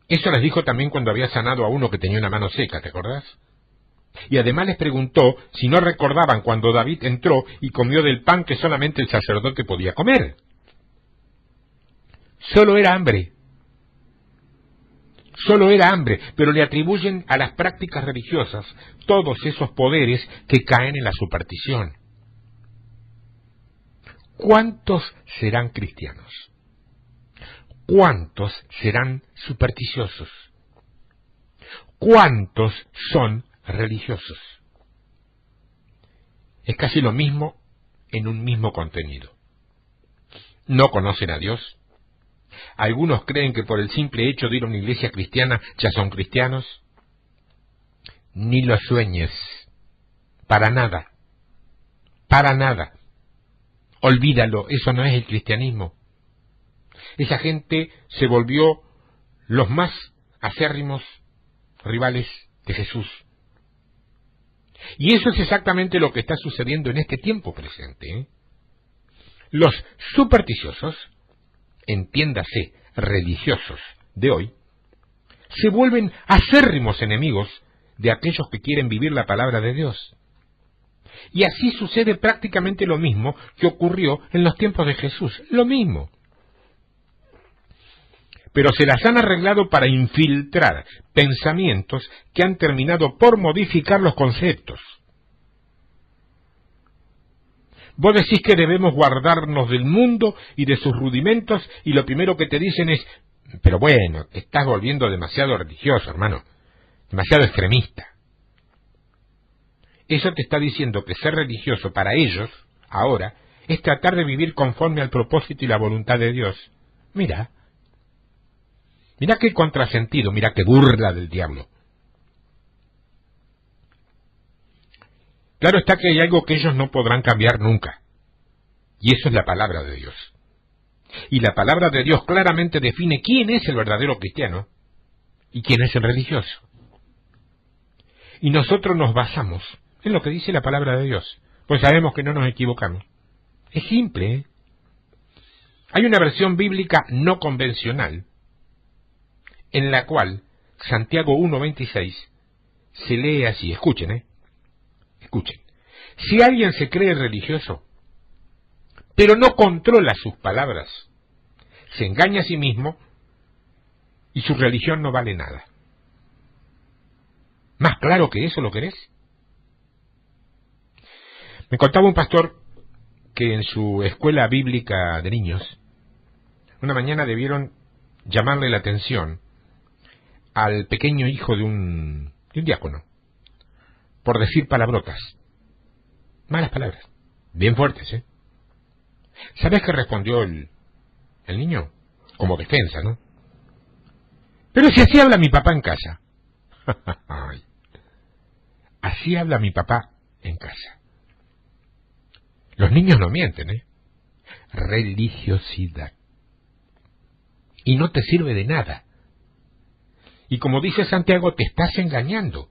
S1: Eso les dijo también cuando había sanado a uno que tenía una mano seca, ¿te acordás? Y además les preguntó si no recordaban cuando David entró y comió del pan que solamente el sacerdote podía comer. Solo era hambre. Solo era hambre, pero le atribuyen a las prácticas religiosas todos esos poderes que caen en la superstición. ¿Cuántos serán cristianos? ¿Cuántos serán supersticiosos? ¿Cuántos son religiosos? Es casi lo mismo en un mismo contenido. No conocen a Dios. Algunos creen que por el simple hecho de ir a una iglesia cristiana ya son cristianos. Ni lo sueñes. Para nada. Para nada. Olvídalo, eso no es el cristianismo. Esa gente se volvió los más acérrimos rivales de Jesús. Y eso es exactamente lo que está sucediendo en este tiempo presente. Los supersticiosos, entiéndase, religiosos de hoy, se vuelven acérrimos enemigos de aquellos que quieren vivir la palabra de Dios. Y así sucede prácticamente lo mismo que ocurrió en los tiempos de Jesús, lo mismo. Pero se las han arreglado para infiltrar pensamientos que han terminado por modificar los conceptos. Vos decís que debemos guardarnos del mundo y de sus rudimentos, y lo primero que te dicen es: pero bueno, te estás volviendo demasiado religioso, hermano, demasiado extremista. Eso te está diciendo que ser religioso para ellos, ahora, es tratar de vivir conforme al propósito y la voluntad de Dios. Mira qué contrasentido, mira qué burla del diablo. Claro está que hay algo que ellos no podrán cambiar nunca, y eso es la palabra de Dios. Y la palabra de Dios claramente define quién es el verdadero cristiano y quién es el religioso. Y nosotros nos basamos en lo que dice la palabra de Dios, pues sabemos que no nos equivocamos. Es simple, Hay una versión bíblica no convencional, en la cual Santiago 1:26 se lee así. Escuchen, escuchen. Si alguien se cree religioso, pero no controla sus palabras, se engaña a sí mismo y su religión no vale nada. ¿Más claro que eso lo querés? Me contaba un pastor que en su escuela bíblica de niños, una mañana debieron llamarle la atención al pequeño hijo de un diácono por decir palabrotas, malas palabras, bien fuertes, ¿eh? ¿Sabes qué respondió el niño? Como defensa, ¿no? Pero si así habla mi papá en casa. Así habla mi papá en casa. Los niños no mienten, ¿eh? Religiosidad. Y no te sirve de nada. Y como dice Santiago, te estás engañando.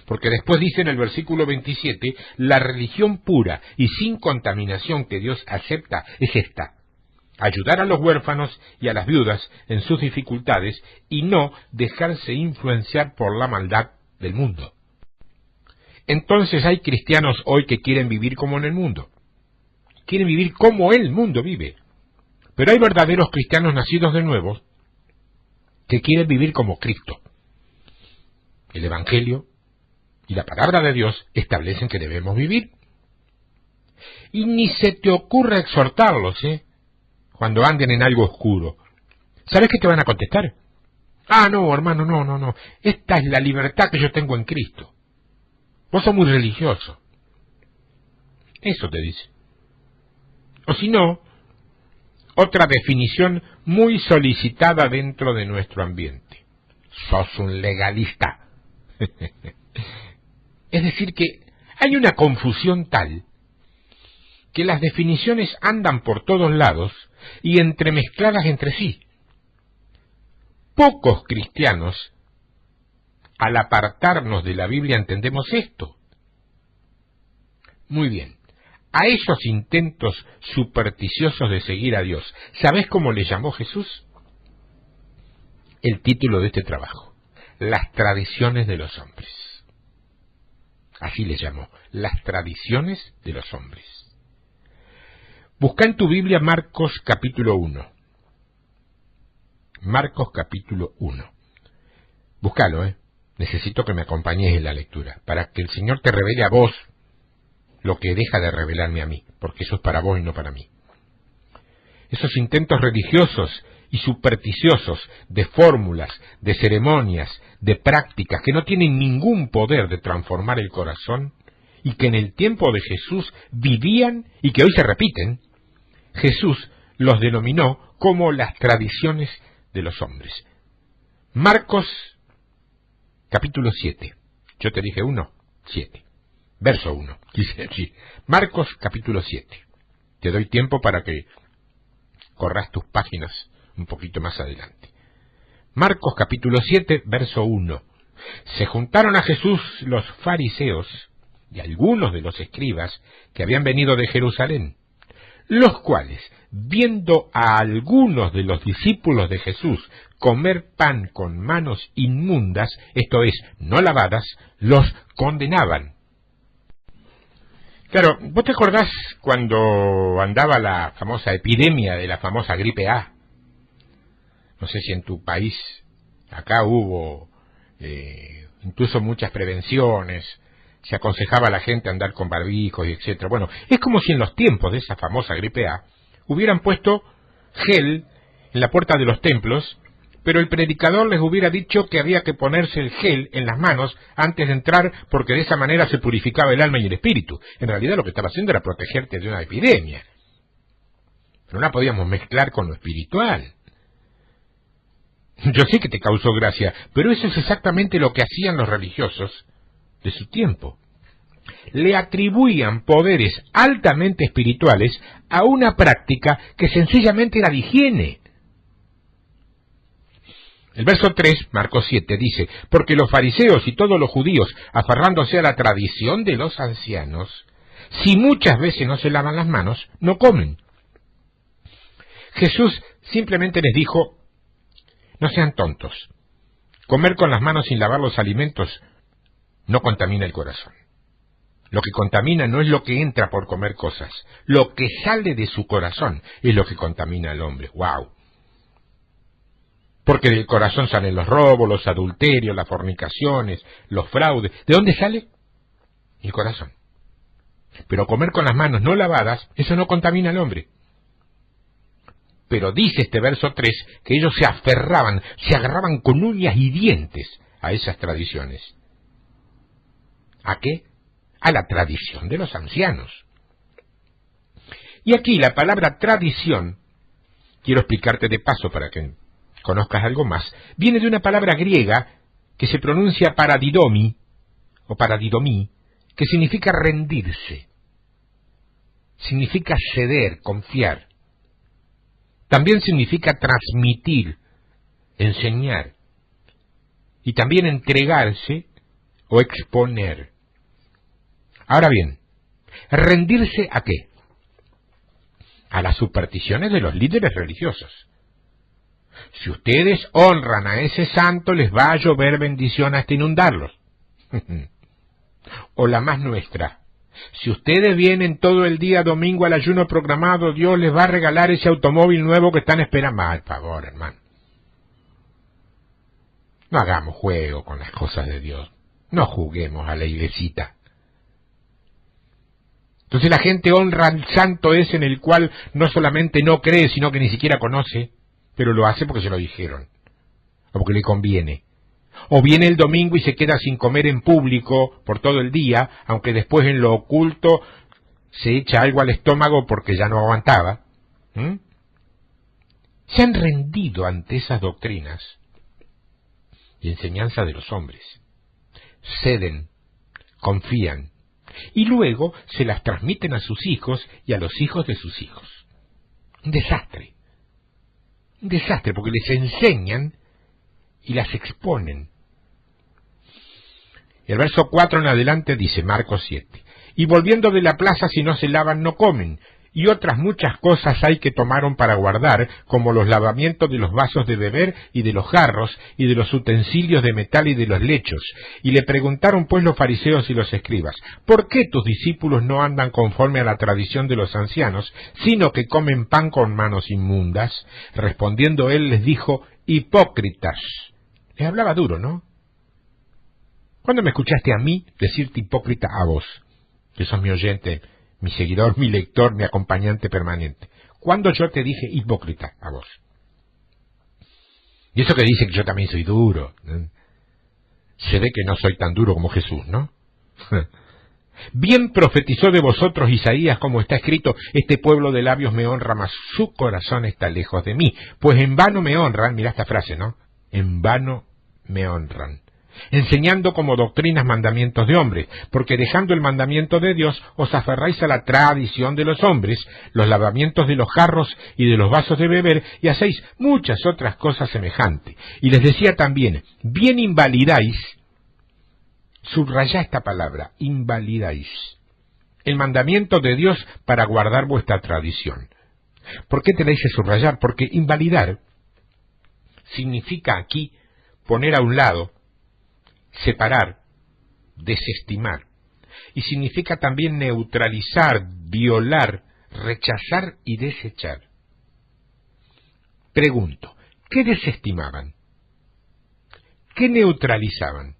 S1: Porque después dice en el versículo 27, la religión pura y sin contaminación que Dios acepta es esta: ayudar a los huérfanos y a las viudas en sus dificultades y no dejarse influenciar por la maldad del mundo. Entonces hay cristianos hoy que quieren vivir como en el mundo. Quieren vivir como el mundo vive. Pero hay verdaderos cristianos nacidos de nuevo que quieren vivir como Cristo. El Evangelio y la palabra de Dios establecen que debemos vivir. Y ni se te ocurra exhortarlos, cuando anden en algo oscuro. ¿Sabes qué te van a contestar? Ah, no, hermano, no. Esta es la libertad que yo tengo en Cristo. Vos sos muy religioso. Eso te dice. O si no, otra definición muy solicitada dentro de nuestro ambiente: sos un legalista. Es decir, que hay una confusión tal que las definiciones andan por todos lados y entremezcladas entre sí. Pocos cristianos, al apartarnos de la Biblia, entendemos esto. Muy bien. A esos intentos supersticiosos de seguir a Dios, ¿sabés cómo le llamó Jesús? El título de este trabajo: las tradiciones de los hombres. Así le llamó, las tradiciones de los hombres. Busca en tu Biblia Marcos capítulo 1. Marcos capítulo 1. Búscalo, Necesito que me acompañes en la lectura, para que el Señor te revele a vos lo que deja de revelarme a mí, porque eso es para vos y no para mí. Esos intentos religiosos y supersticiosos de fórmulas, de ceremonias, de prácticas que no tienen ningún poder de transformar el corazón y que en el tiempo de Jesús vivían y que hoy se repiten, Jesús los denominó como las tradiciones de los hombres. Marcos capítulo 7. Yo te dije 1, 7. Verso 1, quise decir. Marcos capítulo 7. Te doy tiempo para que corras tus páginas un poquito más adelante. Marcos capítulo 7, verso 1. Se juntaron a Jesús los fariseos y algunos de los escribas que habían venido de Jerusalén, los cuales, viendo a algunos de los discípulos de Jesús comer pan con manos inmundas, esto es, no lavadas, los condenaban. Claro, ¿vos te acordás cuando andaba la famosa epidemia de la famosa gripe A? No sé si en tu país, acá hubo incluso muchas prevenciones, se aconsejaba a la gente andar con barbijos y etcétera. Bueno, es como si en los tiempos de esa famosa gripe A hubieran puesto gel en la puerta de los templos, pero el predicador les hubiera dicho que había que ponerse el gel en las manos antes de entrar, porque de esa manera se purificaba el alma y el espíritu. En realidad lo que estaba haciendo era protegerte de una epidemia. Pero no la podíamos mezclar con lo espiritual. Yo sé que te causó gracia, pero eso es exactamente lo que hacían los religiosos de su tiempo. Le atribuían poderes altamente espirituales a una práctica que sencillamente era de higiene. El verso 3, Marcos 7, dice: porque los fariseos y todos los judíos, aferrándose a la tradición de los ancianos, si muchas veces no se lavan las manos, no comen. Jesús simplemente les dijo: no sean tontos. Comer con las manos sin lavar los alimentos no contamina el corazón. Lo que contamina no es lo que entra por comer cosas, lo que sale de su corazón es lo que contamina al hombre. ¡Wow! Porque del corazón salen los robos, los adulterios, las fornicaciones, los fraudes. ¿De dónde sale? El corazón. Pero comer con las manos no lavadas, eso no contamina al hombre. Pero dice este verso 3 que ellos se aferraban, se agarraban con uñas y dientes a esas tradiciones. ¿A qué? A la tradición de los ancianos. Y aquí la palabra tradición, quiero explicarte de paso para que conozcas algo más, viene de una palabra griega que se pronuncia paradidomi, o paradidomí, que significa rendirse, significa ceder, confiar. También significa transmitir, enseñar, y también entregarse o exponer. Ahora bien, ¿rendirse a qué? A las supersticiones de los líderes religiosos. Si ustedes honran a ese santo, les va a llover bendición hasta inundarlos. O la más nuestra. Si ustedes vienen todo el día domingo al ayuno programado, Dios les va a regalar ese automóvil nuevo que están esperando. Por favor, hermano. No hagamos juego con las cosas de Dios. No juguemos a la iglesita. Entonces la gente honra al santo ese en el cual no solamente no cree, sino que ni siquiera conoce, pero lo hace porque se lo dijeron, o porque le conviene. O viene el domingo y se queda sin comer en público por todo el día, aunque después en lo oculto se echa algo al estómago porque ya no aguantaba. Se han rendido ante esas doctrinas y enseñanza de los hombres. Ceden, confían, y luego se las transmiten a sus hijos y a los hijos de sus hijos. Un desastre. Un desastre porque les enseñan y las exponen. El verso 4 en adelante dice, Marcos 7, y volviendo de la plaza si no se lavan no comen, y otras muchas cosas hay que tomaron para guardar, como los lavamientos de los vasos de beber y de los jarros, y de los utensilios de metal y de los lechos. Y le preguntaron pues los fariseos y los escribas, ¿por qué tus discípulos no andan conforme a la tradición de los ancianos, sino que comen pan con manos inmundas? Respondiendo él les dijo, hipócritas. Les hablaba duro, ¿no? ¿Cuándo me escuchaste a mí decirte hipócrita a vos, que sos mi oyente, mi seguidor, mi lector, mi acompañante permanente? ¿Cuándo yo te dije hipócrita a vos? Y eso que dice que yo también soy duro. Se ve que no soy tan duro como Jesús, ¿no? Bien profetizó de vosotros Isaías, como está escrito, este pueblo de labios me honra, mas su corazón está lejos de mí. Pues en vano me honran, mira esta frase, ¿no? En vano me honran, enseñando como doctrinas mandamientos de hombres, porque dejando el mandamiento de Dios os aferráis a la tradición de los hombres, los lavamientos de los jarros y de los vasos de beber, y hacéis muchas otras cosas semejantes. Y les decía también, bien invalidáis, subrayá esta palabra, invalidáis, el mandamiento de Dios para guardar vuestra tradición. ¿Por qué te la hice subrayar? Porque invalidar significa aquí poner a un lado, separar, desestimar, y significa también neutralizar, violar, rechazar y desechar. Pregunto, ¿qué desestimaban? ¿Qué neutralizaban?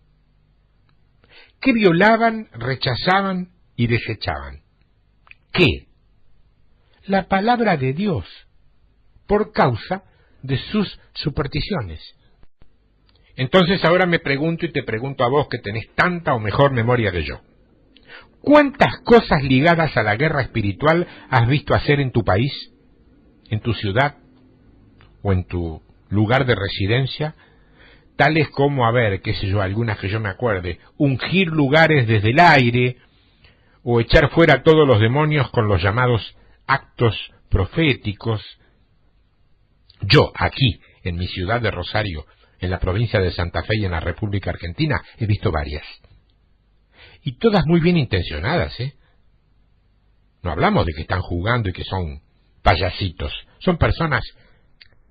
S1: ¿Qué violaban, rechazaban y desechaban? ¿Qué? La palabra de Dios, por causa de sus supersticiones. Entonces ahora me pregunto y te pregunto a vos que tenés tanta o mejor memoria que yo. ¿Cuántas cosas ligadas a la guerra espiritual has visto hacer en tu país, en tu ciudad o en tu lugar de residencia? Tales como, a ver, qué sé yo, algunas que yo me acuerde, ungir lugares desde el aire o echar fuera a todos los demonios con los llamados actos proféticos. Yo, aquí, en mi ciudad de Rosario, en la provincia de Santa Fe y en la República Argentina, he visto varias. Y todas muy bien intencionadas, ¿eh? No hablamos de que están jugando y que son payasitos. Son personas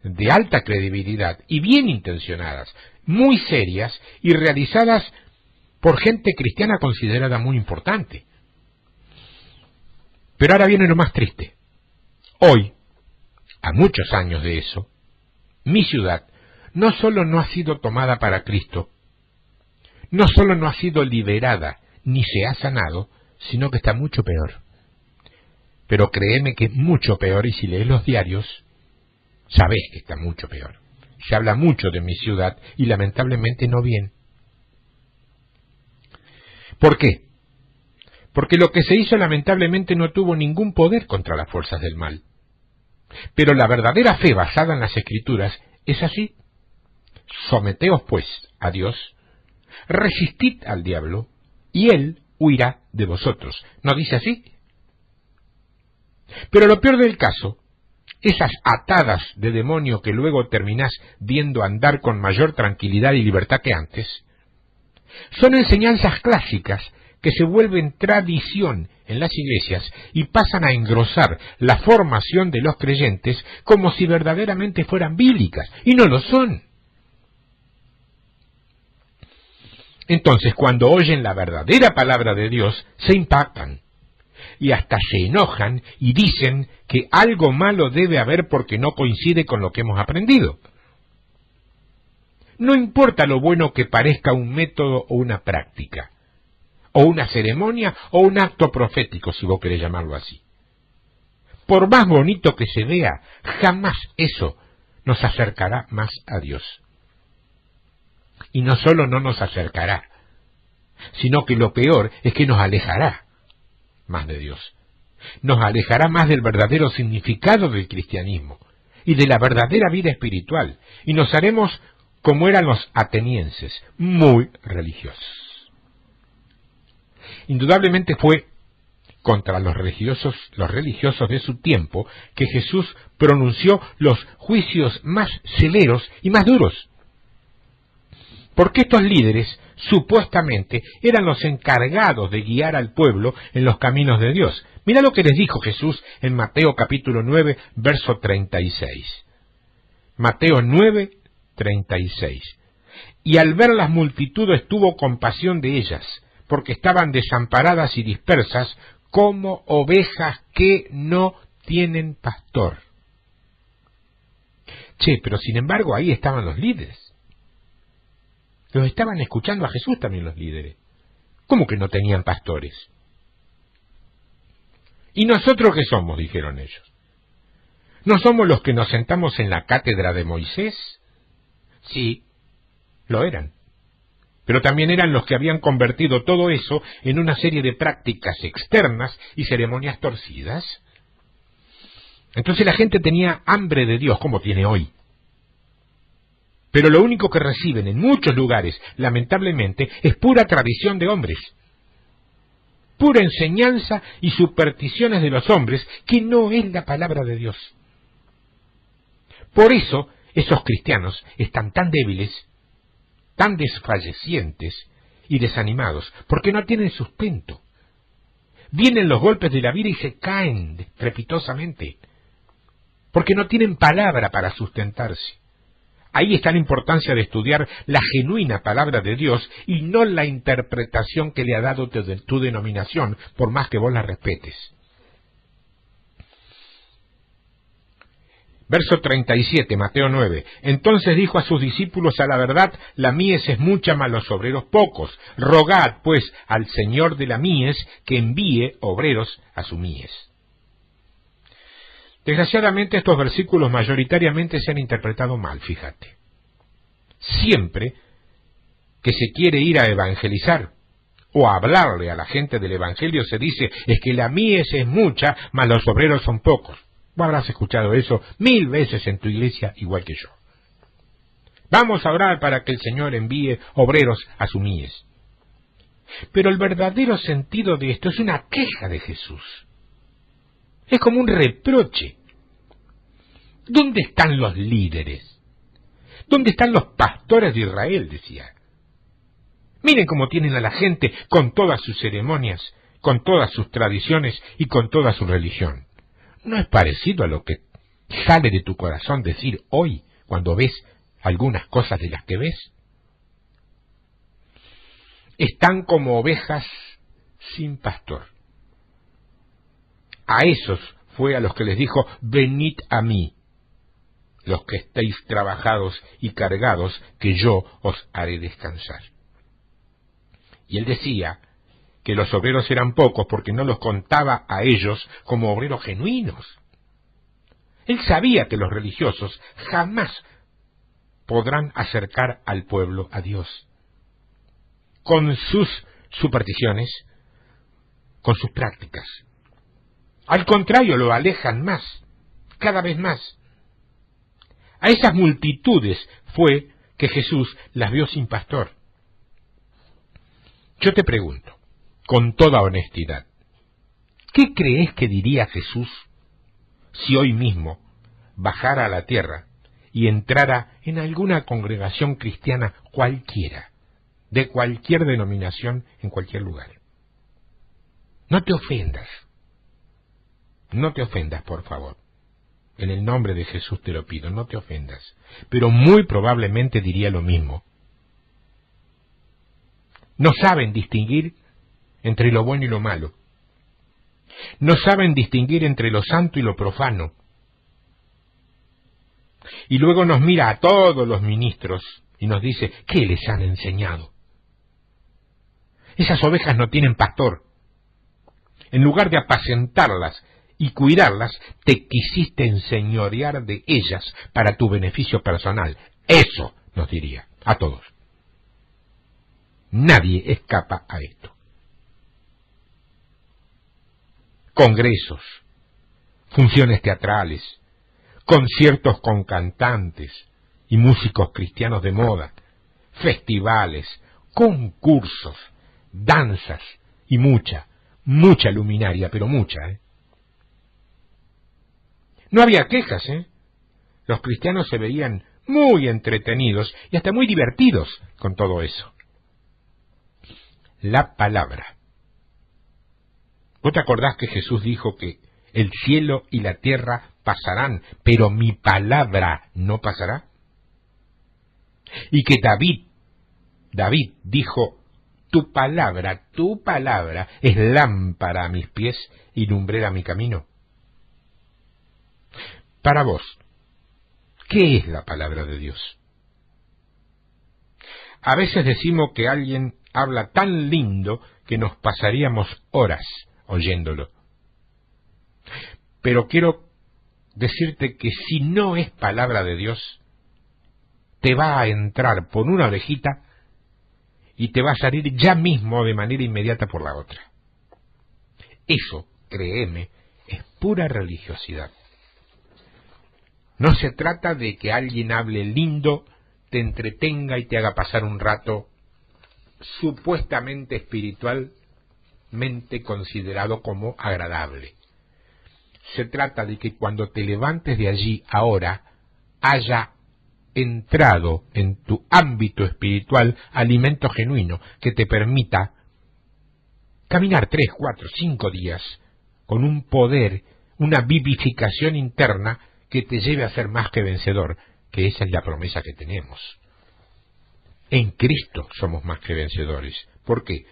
S1: de alta credibilidad y bien intencionadas, muy serias y realizadas por gente cristiana considerada muy importante. Pero ahora viene lo más triste. Hoy, a muchos años de eso, mi ciudad no solo no ha sido tomada para Cristo, no solo no ha sido liberada ni se ha sanado, sino que está mucho peor. Pero créeme que es mucho peor, y si lees los diarios, sabés que está mucho peor. Se habla mucho de mi ciudad y lamentablemente no bien. ¿Por qué? Porque lo que se hizo lamentablemente no tuvo ningún poder contra las fuerzas del mal. Pero la verdadera fe basada en las Escrituras es así. Someteos pues a Dios, resistid al diablo, y él huirá de vosotros. ¿No dice así? Pero lo peor del caso, esas atadas de demonio que luego terminás viendo andar con mayor tranquilidad y libertad que antes, son enseñanzas clásicas que se vuelven tradición en las iglesias y pasan a engrosar la formación de los creyentes como si verdaderamente fueran bíblicas, y no lo son. Entonces, cuando oyen la verdadera palabra de Dios, se impactan y hasta se enojan y dicen que algo malo debe haber porque no coincide con lo que hemos aprendido. No importa lo bueno que parezca un método o una práctica, o una ceremonia o un acto profético, si vos querés llamarlo así. Por más bonito que se vea, jamás eso nos acercará más a Dios. Y no solo no nos acercará, sino que lo peor es que nos alejará más de Dios. Nos alejará más del verdadero significado del cristianismo y de la verdadera vida espiritual, y nos haremos como eran los atenienses, muy religiosos. Indudablemente fue contra los religiosos de su tiempo que Jesús pronunció los juicios más severos y más duros. Porque estos líderes, supuestamente, eran los encargados de guiar al pueblo en los caminos de Dios. Mira lo que les dijo Jesús en Mateo capítulo 9, verso 36. Mateo 9, 36. Y al ver las multitudes tuvo compasión de ellas, porque estaban desamparadas y dispersas como ovejas que no tienen pastor. Pero sin embargo ahí estaban los líderes. Los estaban escuchando a Jesús también los líderes. ¿Cómo que no tenían pastores? ¿Y nosotros qué somos?, dijeron ellos. ¿No somos los que nos sentamos en la cátedra de Moisés? Sí, lo eran. Pero también eran los que habían convertido todo eso en una serie de prácticas externas y ceremonias torcidas. Entonces la gente tenía hambre de Dios, como tiene hoy. Pero lo único que reciben en muchos lugares, lamentablemente, es pura tradición de hombres. Pura enseñanza y supersticiones de los hombres, que no es la palabra de Dios. Por eso, esos cristianos están tan débiles, tan desfallecientes y desanimados, porque no tienen sustento. Vienen los golpes de la vida y se caen estrepitosamente, porque no tienen palabra para sustentarse. Ahí está la importancia de estudiar la genuina palabra de Dios y no la interpretación que le ha dado tu denominación, por más que vos la respetes. Verso 37, Mateo 9. Entonces dijo a sus discípulos: a la verdad, la mies es mucha, mas los obreros pocos. Rogad, pues, al Señor de la mies que envíe obreros a su mies. Desgraciadamente estos versículos mayoritariamente se han interpretado mal, fíjate. Siempre que se quiere ir a evangelizar o a hablarle a la gente del evangelio se dice es que la mies es mucha, mas los obreros son pocos. Vos habrás escuchado eso 1000 veces en tu iglesia igual que yo. Vamos a orar para que el Señor envíe obreros a su mies. Pero el verdadero sentido de esto es una queja de Jesús. Es como un reproche. ¿Dónde están los líderes? ¿Dónde están los pastores de Israel?, decía. Miren cómo tienen a la gente con todas sus ceremonias, con todas sus tradiciones y con toda su religión. ¿No es parecido a lo que sale de tu corazón decir hoy cuando ves algunas cosas de las que ves? Están como ovejas sin pastor. A esos fue a los que les dijo: venid a mí, los que estéis trabajados y cargados, que yo os haré descansar. Y él decía que los obreros eran pocos porque no los contaba a ellos como obreros genuinos. Él sabía que los religiosos jamás podrán acercar al pueblo a Dios, con sus supersticiones, con sus prácticas. Al contrario, lo alejan más, cada vez más. A esas multitudes fue que Jesús las vio sin pastor. Yo te pregunto, con toda honestidad, ¿qué crees que diría Jesús si hoy mismo bajara a la tierra y entrara en alguna congregación cristiana cualquiera, de cualquier denominación, en cualquier lugar? No te ofendas. No te ofendas, por favor. En el nombre de Jesús te lo pido, no te ofendas. Pero muy probablemente diría lo mismo. No saben distinguir entre lo bueno y lo malo. No saben distinguir entre lo santo y lo profano. Y luego nos mira a todos los ministros y nos dice: ¿qué les han enseñado? Esas ovejas no tienen pastor. En lugar de apacentarlas y cuidarlas, te quisiste enseñorear de ellas para tu beneficio personal. Eso nos diría a todos. Nadie escapa a esto. Congresos, funciones teatrales, conciertos con cantantes y músicos cristianos de moda, festivales, concursos, danzas y mucha luminaria, pero mucha, No había quejas, Los cristianos se veían muy entretenidos y hasta muy divertidos con todo eso. La palabra. ¿Vos te acordás que Jesús dijo que el cielo y la tierra pasarán, pero mi palabra no pasará? Y que David dijo: tu palabra es lámpara a mis pies y lumbrera a mi camino. Para vos, ¿qué es la palabra de Dios? A veces decimos que alguien habla tan lindo que nos pasaríamos horas oyéndolo. Pero quiero decirte que si no es palabra de Dios, te va a entrar por una orejita y te va a salir ya mismo de manera inmediata por la otra. Eso, créeme, es pura religiosidad. No se trata de que alguien hable lindo, te entretenga y te haga pasar un rato supuestamente espiritualmente considerado como agradable. Se trata de que cuando te levantes de allí ahora haya entrado en tu ámbito espiritual alimento genuino que te permita caminar 3, 4, 5 días con un poder, una vivificación interna que te lleve a ser más que vencedor, que esa es la promesa que tenemos. En Cristo somos más que vencedores. ¿Por qué?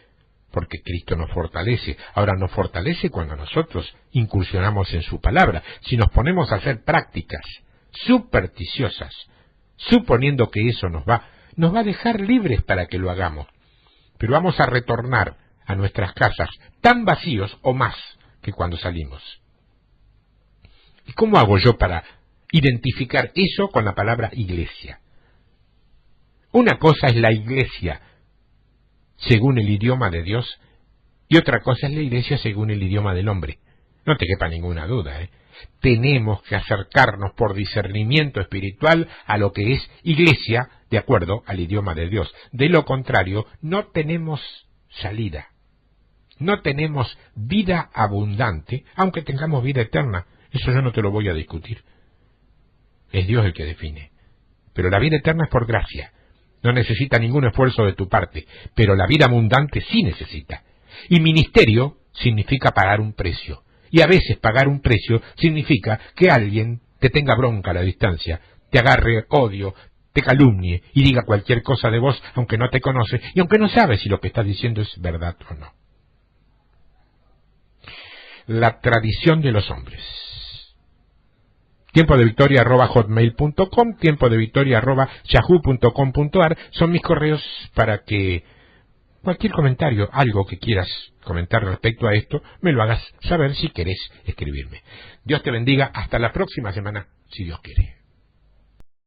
S1: Porque Cristo nos fortalece. Ahora nos fortalece cuando nosotros incursionamos en su palabra. Si nos ponemos a hacer prácticas supersticiosas, suponiendo que eso nos va a dejar libres para que lo hagamos. Pero vamos a retornar a nuestras casas tan vacíos o más que cuando salimos. ¿Y cómo hago yo para identificar eso con la palabra iglesia? Una cosa es la iglesia según el idioma de Dios y otra cosa es la iglesia según el idioma del hombre. No te quepa ninguna duda, Tenemos que acercarnos por discernimiento espiritual a lo que es iglesia de acuerdo al idioma de Dios. De lo contrario, no tenemos salida. No tenemos vida abundante, aunque tengamos vida eterna. Eso yo no te lo voy a discutir. Es Dios el que define. Pero la vida eterna es por gracia. No necesita ningún esfuerzo de tu parte. Pero la vida abundante sí necesita. Y ministerio significa pagar un precio. Y a veces pagar un precio significa que alguien te tenga bronca a la distancia, te agarre odio, te calumnie y diga cualquier cosa de vos, aunque no te conoce y aunque no sabe si lo que estás diciendo es verdad o no. la tradición de los hombres. tiempodevictoria@hotmail.com, tiempodevictoria@yahoo.com.ar son mis correos para que cualquier comentario, algo que quieras comentar respecto a esto, me lo hagas saber si querés escribirme. Dios te bendiga, hasta la próxima semana, si Dios quiere.